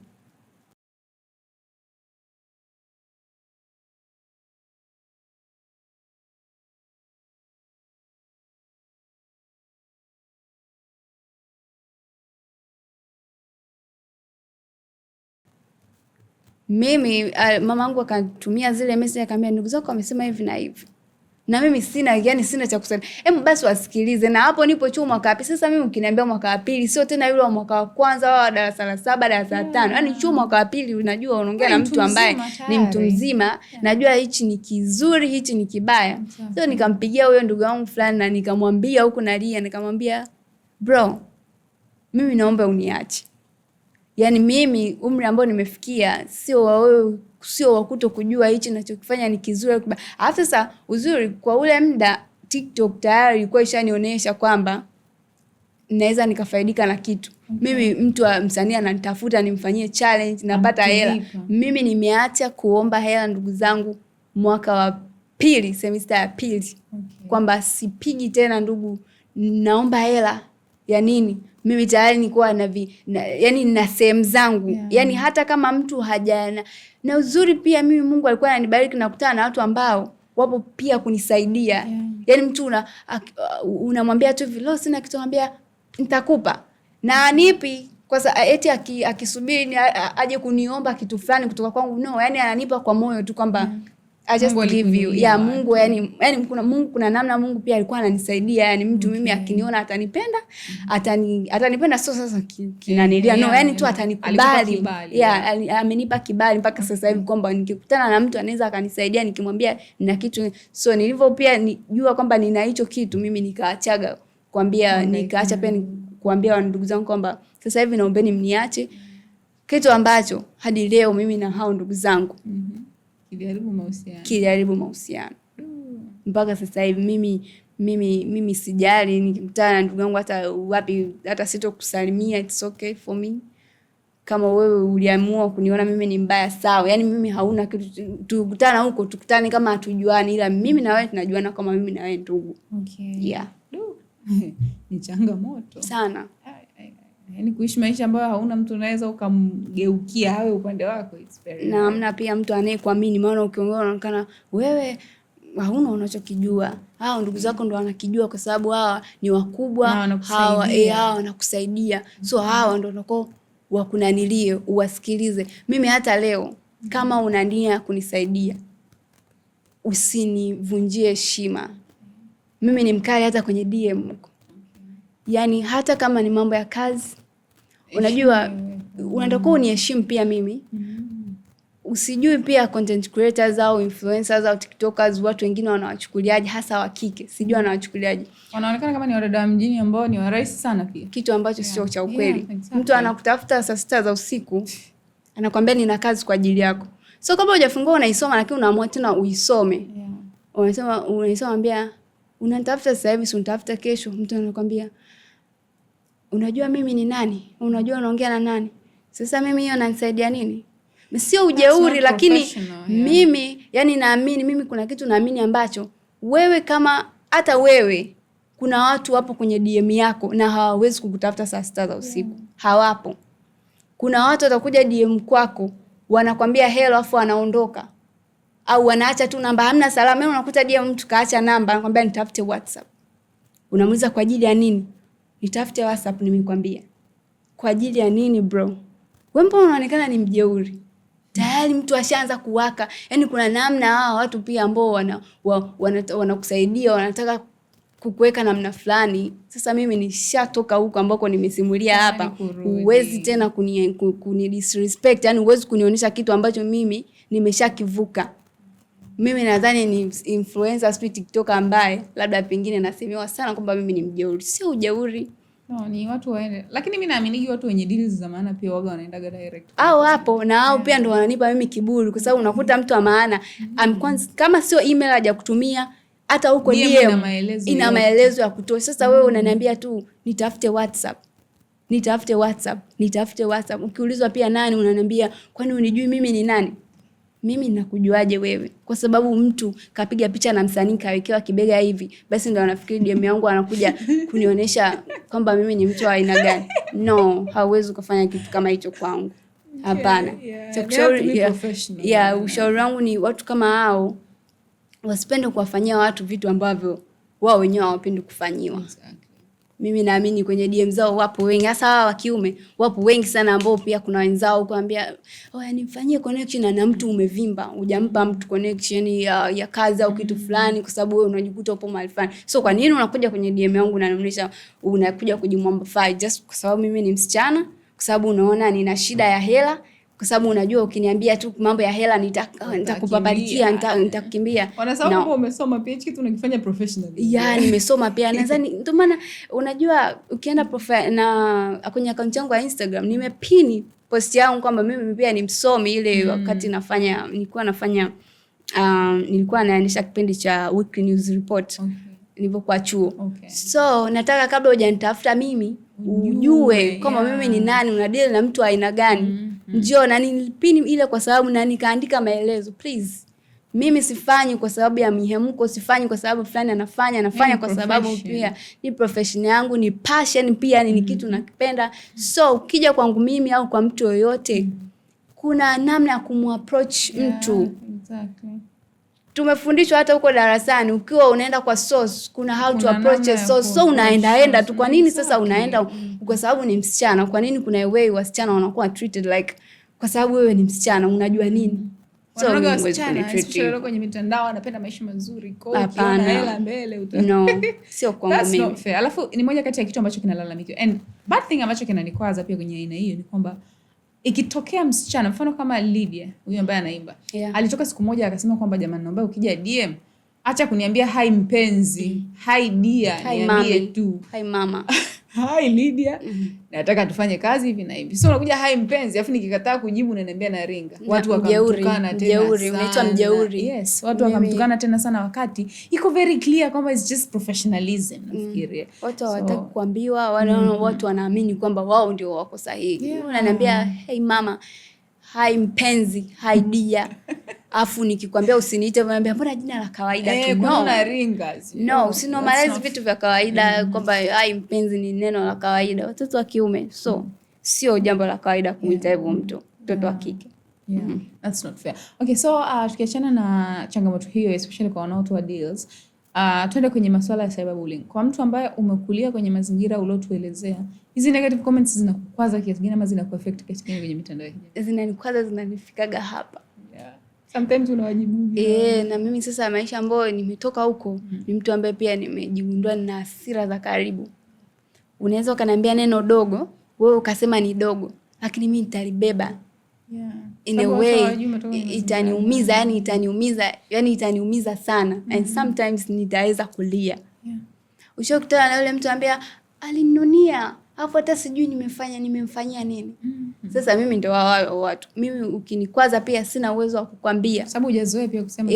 mimi mamangu akatumia zile message akamwambia ndugu zako wamesema hivi na hivi. Na mimi sina cha kusema. Basi wasikilize. Na hapo nipo chuo mwaka wa pili. Sasa mimi ukiniambia mwaka wa pili sio tena yule wa mwaka wa kwanza wa darasa la 7, darasa la 5. Yaani chuo mwaka wa pili unajua unaongea na mtu ambaye ni mtu mzima. Najua hichi ni kizuri, hichi ni kibaya. So nikampigia huyo ndugu wangu fulani na nikamwambia huko nalia, nikamwambia bro, mimi naomba uniache. Yaani mimi umri ambao nimefikia sio wewe sio wa kutokujua hichi ninachokifanya ni kizuri. Alafu sasa uzuri kwa ule muda TikTok tayari ilikuwa ishanionyesha kwamba naweza nikafaidika na kitu. Mimi mtu wa msanii ananitafuta nimfanyie challenge napata hela. Mimi nimeacha kuomba hela ndugu zangu mwaka wa pili, semester ya pili. Kwamba sipigi tena ndugu, naomba hela ya nini? Mimi tayari nilikuwa yani na sehemu zangu. Yani hata kama mtu hajana. Na uzuri pia mimi Mungu alikuwa ananibariki na kukutana na watu ambao wapo pia kunisaidia. Yani mtu unamwambia tu vile sina kitu, anambia nitakupa. Na anipi kwa sababu eti akisubiri aje kuniomba kitu fulani kutoka kwangu. No, yani ananipa kwa moyo tu kwamba I just give you. Mungu yani kuna namna Mungu pia alikuwa ananisaidia. Yani mtu mimi akiniona atanipenda, atanipenda sio sasa kinanilia. No, yani tu atanikubali. Amenipa kibali mpaka sasa hivi kwamba nikikutana na mtu anaweza akanisaidia nikimwambia nina kitu. So nilivyo pia nijua kwamba nina hicho kitu, mimi nikaachaga kuambia, nikaacha pia kuambia ndugu zangu kwamba sasa hivi naombeni mniache. Kitu ambacho hadi leo mimi na hao ndugu zangu kiliharibu mahusiano. Mpaka sasa hivi mimi sijali nikikutana na ndugu yangu hata wapi, hata sitokusalimia, it's okay for me. Kama wewe uliamua kuniona mimi ni mbaya sawa. Yani mimi hauna kitu, tukutana huko tukutane kama hatujuani, ila mimi na wewe tunajuana kama mimi na wewe ndugu. Ni changamoto sana. Yani kuishi maisha ambayo hauna mtu unaweza ukamgeukia hawe upande wako, it's very na hamna pia mtu anayekuamini. Maana ukiongea unaonekana wewe hauna unachokijua. Hao ndugu zako ndo wanakijua kwa sababu hawa ni wakubwa, hawa wanakusaidia. So hawa ndo nako wakunanilie, uwasikilize. Mimi hata leo kama una nia kunisaidia, usinivunjie heshima. Mimi ni mkali hata kwenye DM huko. Yani hata kama ni mambo ya kazi, unajua unatakiwa uniheshimu pia mimi. Usijui pia content creators au influencers au TikTokers watu wengine wanawachukuliaje, hasa wa kike. Sijui wanawachukuliaje. Wanaonekana kama ni wadada mjini ambao ni warahisi sana pia. Kitu ambacho sio cha ukweli. Mtu anakutafuta saa 6 za usiku, anakuambia nina kazi kwa ajili yako. So kabla hujafungua unaisoma, lakini unaamua tena uisome. Unaisoma ambia unanitafuta sasa hivi, si unitafuta kesho. Mtu anakuambia unajua mimi ni nani? Unajua unaongea na nani? Sasa mimi hiyo nanisaidia nini? Sio ujeuri, lakini mimi yani naamini, mimi kuna kitu naamini ambacho wewe kama hata wewe kuna watu wapo kwenye DM yako na hawawezi kukutafuta saa 6 za usiku. Hawapo. Kuna watu watakuja DM kwako wanakwambia hello afu anaondoka. Au wanaacha tu namba, hamna salamu. Unakuta DM mtu kaacha namba, anakuambia nitafute WhatsApp. Unamuuliza kwa ajili ya nini? Nitafute WhatsApp nimekwambia. Kwa ajili ya nini bro? Wewe mbona unaonekana ni mjeuri? Tayari mtu ashaanza kuwaka. Yani kuna namna hao watu pia ambao wanakusaidia, wanataka kukuweka namna fulani. Sasa mimi nishatoka huko ambako nimesimulia hapa. Huwezi tena kuni disrespect, yani huwezi kunionyesha kitu ambacho mimi nimeshakivuka. Mimi nadhani ni influencer speed TikTok ambaye labda pengine nasemewa sana kwamba mimi ni mjeuri. Sio ujeuri. No, ni watu waende. Lakini mimi naamini watu wenye deals za maana pia waga wanaenda direct. Au hapo na hao pia ndo wananipa mimi kiburi kwa sababu unakuta mtu wa maana kama sio email haja kutumia hata huko DM ina maelezo ya kutosha. Sasa wewe unaniambia tu nitafute WhatsApp. Ukiulizwa pia nani, unaniambia kwani unijui mimi ni nani? Mimi nakujuaje wewe? Kwa sababu mtu kapiga picha na msanii kawekewa kibega hivi, basi ndio anafikiri DM yangu anakuja kunionyesha kwamba mimi ni mtu wa aina gani. No, hauwezi kufanya kitu kama hicho kwangu. Hapana. Ushauri wangu ni watu kama hao wasipende kuwafanyia watu vitu ambavyo wao wenyewe hawapendi kufanyiwa. Mimi naamini kwenye DM zao wapo wengi, hasa hawa wa kiume, wapo wengi sana ambao pia kuna wenzao kuambia, nifanyie connection na mtu umevimba, hujampa mtu connection ya kazi au kitu fulani kwa sababu wewe unajikuta upo mahali fulani. So kwa nini unakuja kwenye DM yangu na unanionyesha unakuja kujimwambafy just kwa sababu mimi ni msichana, kwa sababu unaona nina shida ya hela, kwa sababu unajua ukiniambia tu mambo ya hela nitakupapatia, nitakukimbia. Wanasema kwamba umesoma PhD tu unakifanya professionally. Nimesoma pia. Nadhani ndio maana unajua ukienda na kwenye account yangu ya Instagram nimepini post yangu kwamba mimi pia ni msomi ile wakati nilikuwa naendesha kipindi cha Weekly News Report nilipokuwa chuo. So nataka kabla hujanitafuta mimi ujue kama mimi ni nani, unadeal na mtu aina gani. Njoo na nilipini ile kwa sababu na nikaandika maelezo, please. Mimi sifanyi kwa sababu ya mihemko, sifanyi kwa sababu fulani anafanya kwa sababu pia ni profession yangu, ni passion pia, ni kitu nakipenda. So ukija kwangu mimi au kwa mtu yoyote, kuna namna ya kumapproach mtu. Exactly. Tumefundishwa hata huko darasani, ukiwa unaenda kwa source kuna how to approach a source. So unaenda tu. Kwa nini sasa unaenda kwa sababu ni msichana? Kwa nini kuna way wasichana wanakuwa treated like kwa sababu wewe ni msichana unajua nini? So wasichana kwenye mitandao wanapenda maisha mazuri, ukiona hela mbele no, sio kwangu mimi. That's not fair. Alafu ni moja kati ya kitu ambacho kinalalamika. And bad thing ambacho kinanikwaza pia kwenye aina hiyo ni kwamba ikitokea msichana mfano kama Lydia huyo ambaye anaimba, alitoka siku moja akasema kwamba jamani, naomba ukija DM acha kuniambia hi mpenzi, hi dear, niambie tu hi mama, hi Lydia, nataka tufanye kazi hivi na hivi. So unakuja hi mpenzi, afu nikikataa kujibu unaniambia na ringa. Watu wakamtukana tena. Unaitwa mjeuri. Yes, watu wakamtukana tena sana wakati iko very clear kwamba it's just professionalism. Nafikiri watu hawataka kuambiwa, watu wanaamini kwamba wao ndio wako sahihi. Unaniambia hey mama, hi mpenzi, hi dear. Afu nikikwambia usiniite unaniambia mbona jina la kawaida tu. Kuna ringas. No, usinormalize vitu vya kawaida kwamba hi mpenzi ni neno la kawaida. Watoto wa kiume. So sio jambo la kawaida kumuita hivyo mtoto wa kike. That's not fair. Okay, so tukiachana na changamoto hiyo especially kwa wanaotoa deals, twende kwenye masuala ya cyberbullying. Kwa mtu ambaye umekulia kwenye mazingira uliotuelezea, hizi negative comments zinakukwaza kiasi gani ama zinakuaffect kiasi gani kwenye mitandao hii? Zinanikwaza, zinanifikaga hapa. Sometimes unawajibu. Na mimi sasa maisha ambayo nimetoka huko, ni mtu ambaye pia nimejigundua na hasira za karibu. Unaweza ukaniambia neno dogo, wewe ukasema ni dogo, lakini mimi nitalibeba. In a way itaniumiza, yani itaniumiza sana. And sometimes nitaweza kulia. Ushakutana na yule mtu anambia alininunia, hapo hata sijui nimemfanyia nini. Sasa mimi ndio wao watu. Mimi ukinikwaza pia sina uwezo wa kukwambia. Sababu hujazoea pia kusema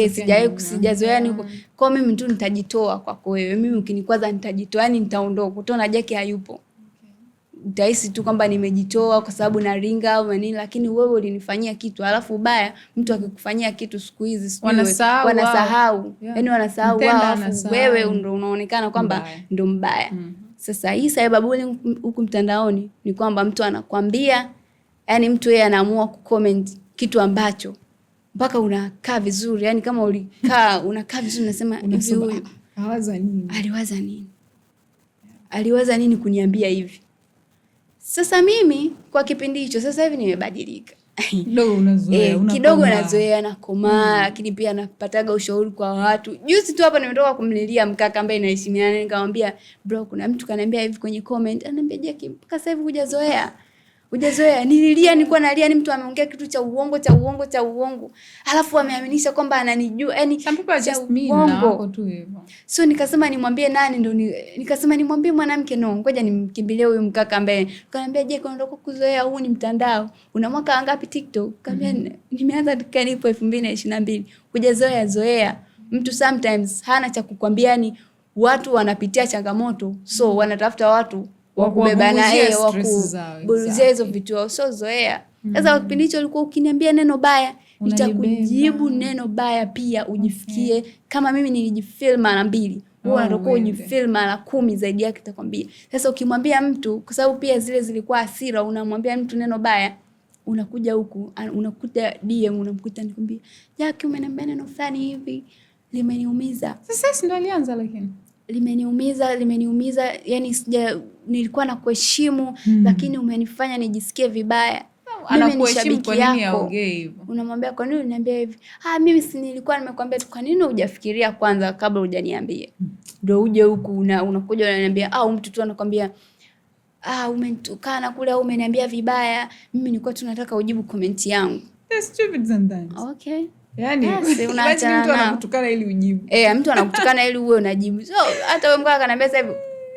sijazoea niko. Kwa mimi tu nitajitoa kwako wewe. Mimi ukinikwaza nitajitoa, yani nitaondoka. Utaona Jackie hayupo. Utahisi tu kwamba nimejitoa kwa sababu na ringa au nini, lakini wewe ulinifanyia kitu. Alafu ubaya mtu akikufanyia kitu siku hizi wanasahau. Yaani wanasahau wao, wewe ndio unaonekana kwamba ndio mbaya. Sasa hii cyberbullying huku mtandaoni ni kwamba mtu anakwambia, yani mtu yeye anaamua kucomment kitu ambacho mpaka unakaa vizuri, yani kama unakaa vizuri unasema hivi huyu aliwaza nini kuniambia hivi. Sasa mimi kwa kipindi hicho sasa hivi nimebadilika. Kidogo nazoea na komaa, lakini pia napataga ushauri kwa watu. Juzi tu hapa nimetoka kumlilia mkaka ambaye naheshimiana, nikamwambia bro, kuna mtu kaniambia hivi kwenye comment, ananiambia Jackie, mpaka sasa hivi hujazoea. Nililia, nilikuwa nalia, ni mtu ameongea kitu cha uongo. Alafu ameaminisha kwamba ananijua, yani some people are just mean na tu hivyo. So nikasema nimwambie nani, ndo nikasema nimwambie mwanamke, no, ngoja nimkimbilie huyu mkaka ambaye kaniambia Jackie, unataka kuzoea, huu ni mtandao. Una mwaka ngapi TikTok? Kaambia nimeanza dukani ipo 2022. Hujazoea. Mtu sometimes hana cha kukwambia, ni watu wanapitia changamoto, so wanatafuta watu wakubebana wakuburuzia hizo vitu, so zoea. Sasa kipindi hicho ulikuwa ukiniambia neno baya, nitakujibu neno baya pia ujifikie. Kama mimi nilijifilm mara 2, wewe unataka ujifilm mara 10 zaidi yake nitakwambia. Sasa ukimwambia mtu, kwa sababu pia zile zilikuwa hasira, unamwambia mtu neno baya, unakuja huku unakuta DM unamkuta nikwambia Jackie, umeniambia neno fulani hivi limeniumiza. Sasa ndio alianza, lakini limeniumiza, yani nilikuwa na kuheshimu, lakini umenifanya nijisikie vibaya. Anakuheshimu, kwa nini aongee hivyo? Unamwambia kwa nini unaniambia hivi? Mimi si nilikuwa nimekwambia tu, kwa nini hujafikiria kwanza kabla hujaniambia? Ndio uje huku unakuja unaniambia, au mtu tu anakuambia umenitukana kule au umeniambia vibaya, mimi nilikuwa tunataka ujibu comment yangu. That's stupid sometimes. Okay. Yaani unaachana mtu anakutukana ili ujibu. Mtu anakutukana ili uwe unajibu. So hata wewe mkaka ananiambia sasa hivi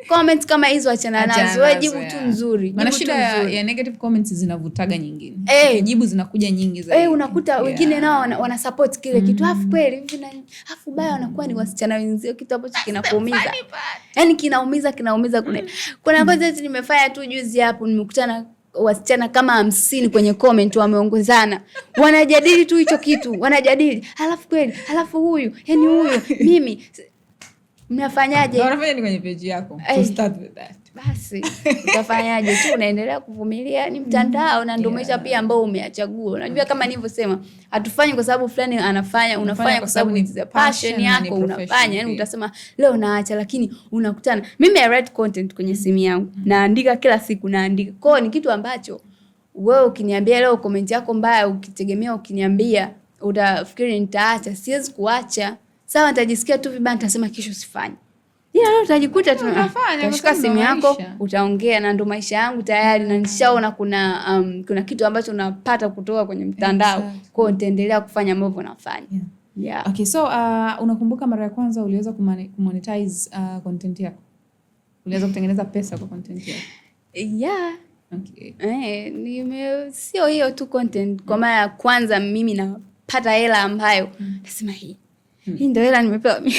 comments kama hizo achana nazo, wewe jibu tu nzuri. Maana shida ya negative comments zinavutaga nyingine. Jibu zinakuja nyingi zaidi. Unakuta wengine nao wana support kile kitu. Afu kweli hivi na afu baya wanakuwa ni wasichana wenzio, kitu ambacho kinakuumiza. Yaani kinaumiza. Kuna kwanza nimefanya tu juzi hapo, nimekutana wasichana kama 50 kwenye comment wameongozana. Wanajadili tu hicho kitu, wanajadili. Halafu huyu, yani huyu, mimi mnafanyaje? Unafanya ni kwenye page yako. So start with that. Basi utafanyaje tu, unaendelea kuvumilia, ni mtandao na ndio maisha pia ambao umeachagua. Unajua kama nilivyossema, hatufanyi kwa sababu fulani anafanya, unafanya kwa sababu ni passion yako unafanya. Yani utasema leo naacha, lakini unakutana. Mimi I write content kwenye simu yangu. Naandika kila siku, naandika. Kwa hiyo ni kitu ambacho wewe ukiniambia leo comment yako mbaya, ukitegemea ukiniambia utafikiri nitaacha. Siwezi kuacha. Sawa, nitajisikia tu vibaya, nitasema kesho usifanye. Leo utajikuta tunashika simu yako, utaongea, na ndo maisha yangu tayari, na nishaona kuna kitu ambacho unapata kutoka kwenye mtandao. Exactly. Kwa hiyo nitaendelea kufanya mambo nafanya. Yeah. Okay, so unakumbuka mara ya kwanza uliweza kumonetize content yako? Uliweza kutengeneza pesa kwa content yako? Yeah. Okay. Sio hiyo tu content. Kwa mara ya kwanza mimi napata hela ambayo nasema hii ndio hela nimepewa mimi.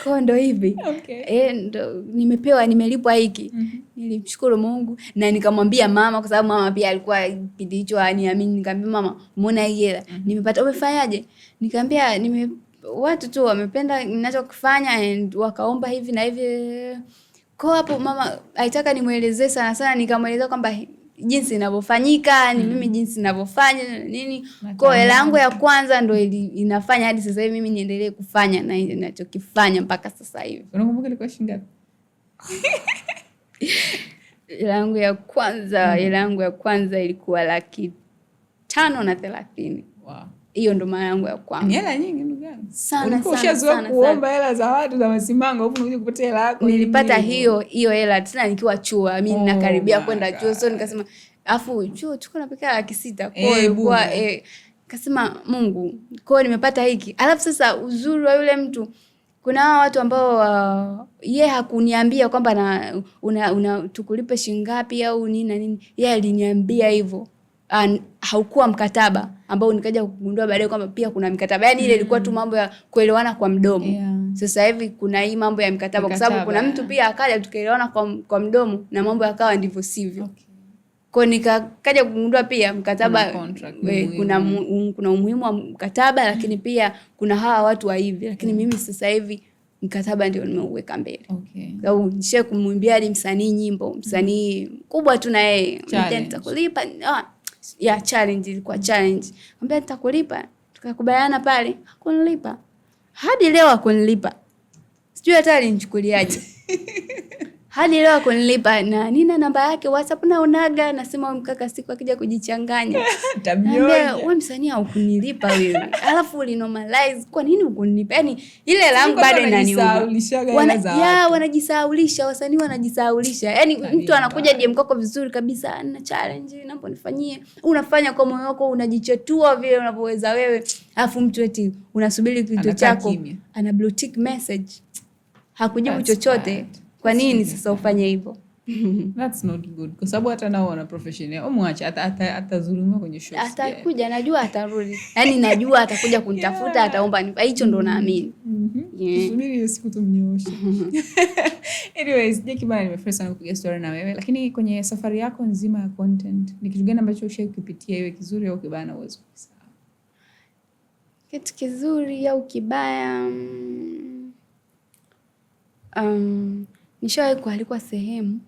Kwa ndo hivi. Okay. Ndo nimepewa, nimelipwa hiki. Nilimshukuru Mungu na nikamwambia mama, kwa sababu mama pia alikuwa kipindi hicho aniamini. Nikamwambia mama, umeona hii hela nimepata, umefanyaje? Nikamwambia watu tu wamependa ninachokifanya and wakaomba hivi na hivi. Kwa hapo mama aitaka nimuelezee sana, nikamwelezea kwamba jinsi inavyofanyika, ni mimi jinsi ninavyofanya nini. Kwa hela yangu ya kwanza ndo inafanya hadi sasa hivi mimi niendelee kufanya na ninachokifanya mpaka sasa hivi. Unakumbuka ilikuwa shilingi ngapi? Hela yangu ya kwanza ilikuwa 530,000. Wow. Hiyo ndo mara yangu ya kwanza. Ni hela nyingi ndugu yangu. Sana. Ushazoea kuomba hela za watu za masimango, hapo unakuja kupata hela yako. Nilipata hiyo hela tena nikiwa chuo. Mimi nakaribia kwenda chuo, so nikasema afu chuo tuko na pekea 600. Kwa hiyo kasema Mungu, kwa hiyo nimepata hiki. Alafu sasa uzuri wa yule mtu, kuna watu ambao yeye hakuniambia kwamba tukulipe shilingi ngapi au nini na nini. Yeye aliniambia hivyo. Haukuwa mkataba ambao nikaja kugundua baadaye kwamba pia kuna mikataba. Yaani ile ilikuwa tu mambo ya kuelewana kwa mdomo. Yeah. Sasa hivi kuna hii mambo ya mikataba kwa sababu kuna mtu pia akaja tukaelewana kwa mdomo na mambo yakawa ndivyo sivyo. Okay. Kwa nikaja kugundua pia mkataba kuna umuhimu wa mkataba, lakini pia kuna hawa watu wa hivi, lakini mimi sasa hivi mkataba ndio nimeuweka mbele. Okay. Sababu nishe kumwimbia hadi msanii nyimbo, msanii mkubwa tu na yeye, nitakulipa. Challenge ilikuwa challenge. Mwambia nitakulipa. Tukakubaliana pale, hakunilipa. Hadi leo hakunilipa. Sijui hata alinichukuliaje. Hadi leo hakunilipa, na nina namba yake WhatsApp na unaga, nasema mkaka siku akija kujichanganya. Tabia. Wewe msanii hukunilipa wewe. Alafu ulinormalize, kwa nini hukunilipa? Yaani ile langu bado inaniuma. Wanajisahaulisha, wasanii wanajisahaulisha. Yaani mtu anakuja DM kwako vizuri kabisa, na challenge naomba nifanyie. Unafanya kwa moyo wako, unajichetua vile unavyoweza wewe. Alafu mtu eti unasubiri kitu chako, ana blue tick message. Hakujibu chochote. Kwa nini sasa ufanye hivyo? That's not good. Kwa sababu hata nao wana professional. Umwache atazulumiwa kwenye show. Atakuja, najua atarudi. Yaani najua atakuja kunitafuta, ataomba nipa. Hicho ndo naamini. Subiri hiyo siku tumnyooshe. Anyways, Jackie bana, nimefurahi sana kupiga story na wewe. Lakini kwenye safari yako nzima ya content, ni kitu gani ambacho ushakipitia iwe kizuri au kibaya na uwezo kusahau? Kitu kizuri au kibaya, nishawahi kualikwa sehemu.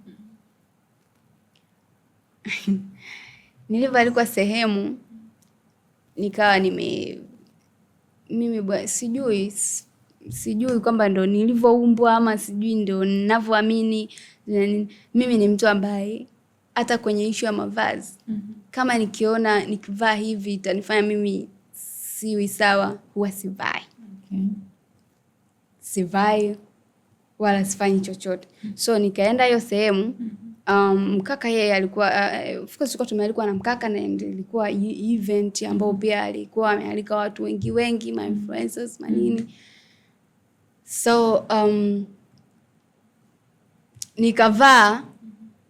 Nilivyoalikwa sehemu nikawa mimi sijui kwamba ndo nilivyoumbwa ama sijui ndo ninavyoamini. Mimi ni mtu ambaye hata kwenye issue ya mavazi, kama nikiona nikivaa hivi itanifanya mimi siwi sawa, huwa sivai. Okay. Sivai. wala sifanyi chochote. So nikaenda hiyo sehemu. Mkaka yeye alikuwa of course tulikuwa tumealikwa na mkaka, na ilikuwa event ambao pia alikuwa amealika watu wengi ma influencers manini. So nikavaa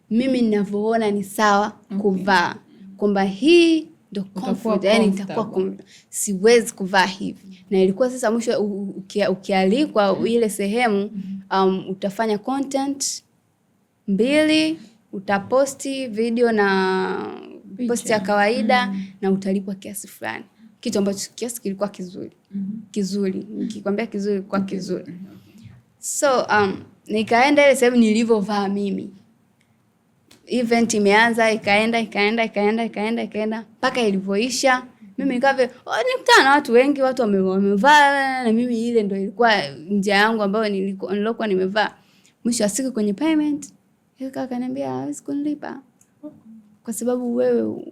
mimi ninavyoona ni sawa kuvaa, kwamba hii ndo comfort, yani nitakuwa siwezi kuvaa hivi. Na ilikuwa sasa mwisho ukialikwa ile sehemu, utafanya content 2, utaposti video na posti ya kawaida, na utalipwa kiasi fulani, kitu ambacho kiasi kilikuwa kizuri. Nikikwambia kizuri kwa kizuri. So nikaenda ile sehemu nilivyovaa mimi. Event imeanza, ikaenda mpaka ilivyoisha. Mimi nikawa nikutana na watu wengi, watu wamevaa, na mimi ile ndio ilikuwa njia yangu ambayo nilikuwa nimevaa. Mwisho wa siku kwenye payment, yule kaka akaniambia hawezi kunilipa kwa sababu wewe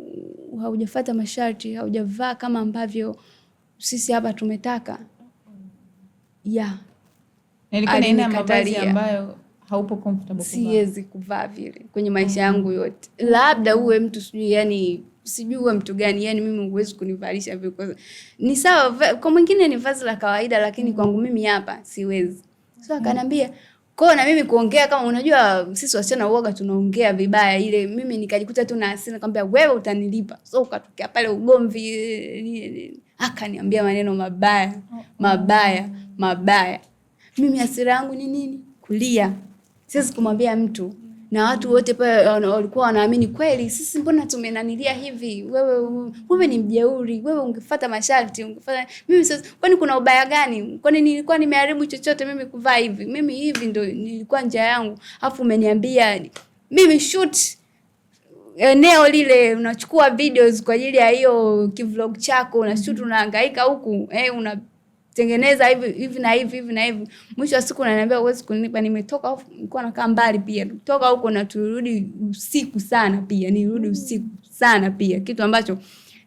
haujafuata masharti, haujavaa kama ambavyo sisi hapa tumetaka. Nilikuwa naenda mavazi ambayo haupo comfortable kuvaa. Siwezi kuvaa vile kwenye maisha yangu yote. Labda uwe mtu sijui, yani sijui uwe mtu gani, yani mimi huwezi kunivalisha vile. Ni sawa kwa mwingine ni vazi la kawaida, lakini kwangu mimi hapa siwezi. So akaniambia kwa na mimi kuongea, kama unajua sisi wasichana uoga tunaongea vibaya, ile mimi nikajikuta tu na hasira, nikamwambia wewe utanilipa. So ukatokea pale ugomvi, akaniambia maneno mabaya. Mimi hasira yangu ni nini? Kulia. Siwezi kumwambia mtu, na watu wote pale walikuwa wanaamini kweli sisi mbona tumenanilia hivi, wewe ni mjeuri, wewe ungefuata masharti, ungefuata. Mimi sasa kwani kuna ubaya gani? Kwani nilikuwa nimeharibu chochote mimi kuvaa hivi? Mimi hivi ndo nilikuwa njia yangu. Alafu umeniambia mimi shoot eneo lile, unachukua videos kwa ajili ya hiyo vlog chako, na shoot unahangaika huku unatengeneza hivi na hivi. Mwisho wa siku unaniambia uwezi kunilipa. Nimetoka huko, nilikuwa nakaa mbali pia. Kutoka huko na turudi usiku sana pia. Kitu ambacho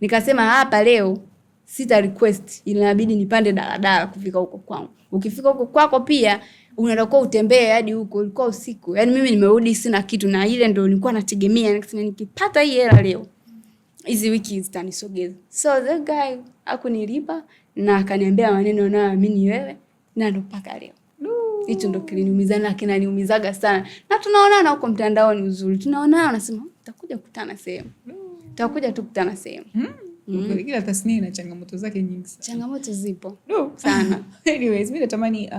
nikasema hapa leo sita request, inabidi nipande daladala kufika huko kwangu. Ukifika huko kwako pia unatakiwa utembee hadi huko, ulikuwa usiku. Yaani mimi nimerudi sina kitu, na ile ndio nilikuwa nategemea, nikasema nikipata hii hela leo hizi wiki zitanisogeza. So the guy hakunilipa na akaniambia maneno naamini wewe, na ndo mpaka leo. Hicho ndo kiliniumiza na kinaniumizaga sana. Na tunaonana huko mtandaoni uzuri. Tunaonana nasema tutakuja kukutana sehemu. Tutakuja tu kukutana sehemu. Kila tasnia ina changamoto zake nyingi sana. Changamoto zipo sana. Anyways, mimi natamani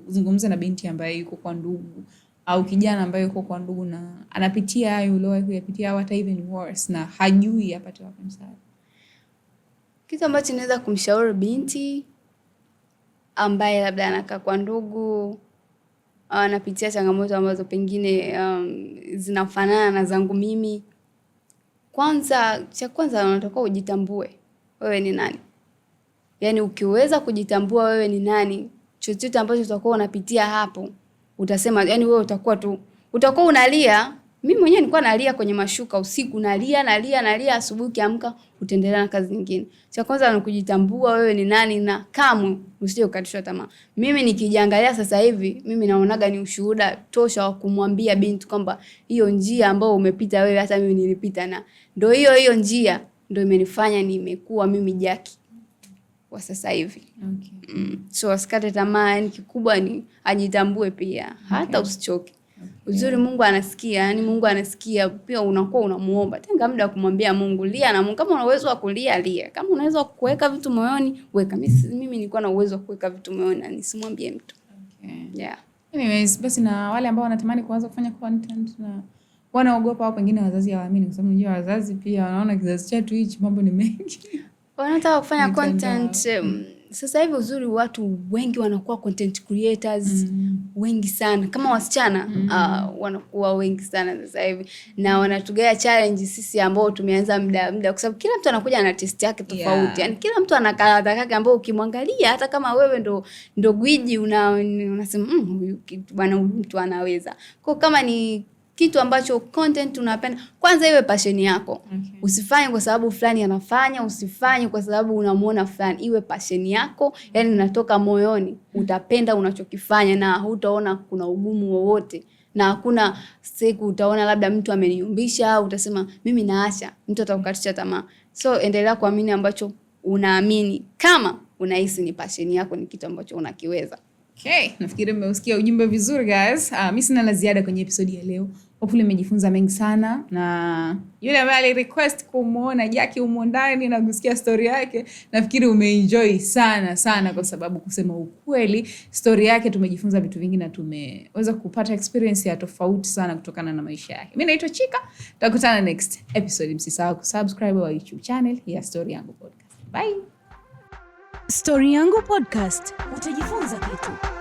uzungumze na binti ambaye yuko kwa ndugu au kijana ambaye yuko kwa ndugu na anapitia hayo uliyowahi kuyapitia au hata even worse, na hajui apate wapi msaada. Kitu ambacho naweza kumshauri binti ambaye labda anakaa kwa ndugu, anapitia changamoto ambazo pengine zinafanana na zangu mimi. Cha kwanza unatakiwa ujitambue wewe ni nani. Yaani ukiweza kujitambua wewe ni nani, chochote ambacho utakuwa unapitia hapo utasema, yani wewe utakuwa unalia. Mimi mwenyewe nilikuwa nalia kwenye mashuka usiku, nalia, asubuhi kiamka utaendelea na kazi nyingine. Cha kwanza ni kujitambua wewe ni nani, na kamwe usije ukatishwa tamaa. Mimi nikijiangalia sasa hivi, mimi naonaga ni ushuhuda tosha wa kumwambia binti kwamba hiyo njia ambayo umepita wewe hata mimi nilipita, na ndio hiyo njia ndio imenifanya nimekuwa mimi Jackie kwa sasa hivi. So asikate tamaa, yani kikubwa ni ajitambue pia, hata usichoke. Uzuri Mungu anasikia, yani Mungu anasikia pia. Unakuwa unamuomba, tenga muda kumwambia Mungu, lia na Mungu. Kama una uwezo wa kulia, lia. Kama unaweza kuweka vitu moyoni, weka. Mimi nilikuwa na uwezo wa kuweka vitu moyoni na nisimwambie mtu. Anyways, basi na wale ambao wanatamani kuanza kufanya content na wanaogopa, au pengine wazazi hawaamini, kwa sababu unajua wazazi pia wanaona kizazi chetu hichi mambo ni mengi. Wanataka kufanya content. Sasa hivi uzuri watu wengi wanakuwa content creators wengi sana. Kama wasichana wanakuwa wengi sana sasa hivi, na wanatugea challenge sisi ambao tumeanza muda kwa sababu kila mtu anakuja na test yake tofauti. Yani kila mtu ana karata yake ambao ukimwangalia hata kama wewe ndo gwiji unasema huyu bwana mtu anaweza. Kwa kama ni kitu ambacho content unapenda, kwanza iwe passion yako. Okay. Usifanye kwa sababu fulani anafanya, usifanye kwa sababu unamuona fulani, iwe passion yako, yani unatoka moyoni, utapenda unachokifanya na hutaona kuna ugumu wowote. Na hakuna siku utaona labda mtu ameniumbisha au utasema mimi naacha, mtu atakukatisha tamaa. So endelea kuamini ambacho unaamini, kama unahisi ni passion yako, ni kitu ambacho unakiweza. Okay, nafikiri mmeusikia ujumbe vizuri guys. Mimi sina la ziada kwenye episode ya leo. Hopefully mmejifunza mengi sana, na yule ambaye ali-request kumuona Jackie humo ndani na kusikia story yake, nafikiri umeenjoy sana sana, kwa sababu kusema ukweli story yake tumejifunza vitu vingi na tumeweza kupata experience ya tofauti sana kutokana na maisha yake. Mimi naitwa Chika, tutakutana next episode. Msisahau kusubscribe wa YouTube channel ya Story Yangu Podcast. Bye. Story Yangu Podcast, utajifunza kitu.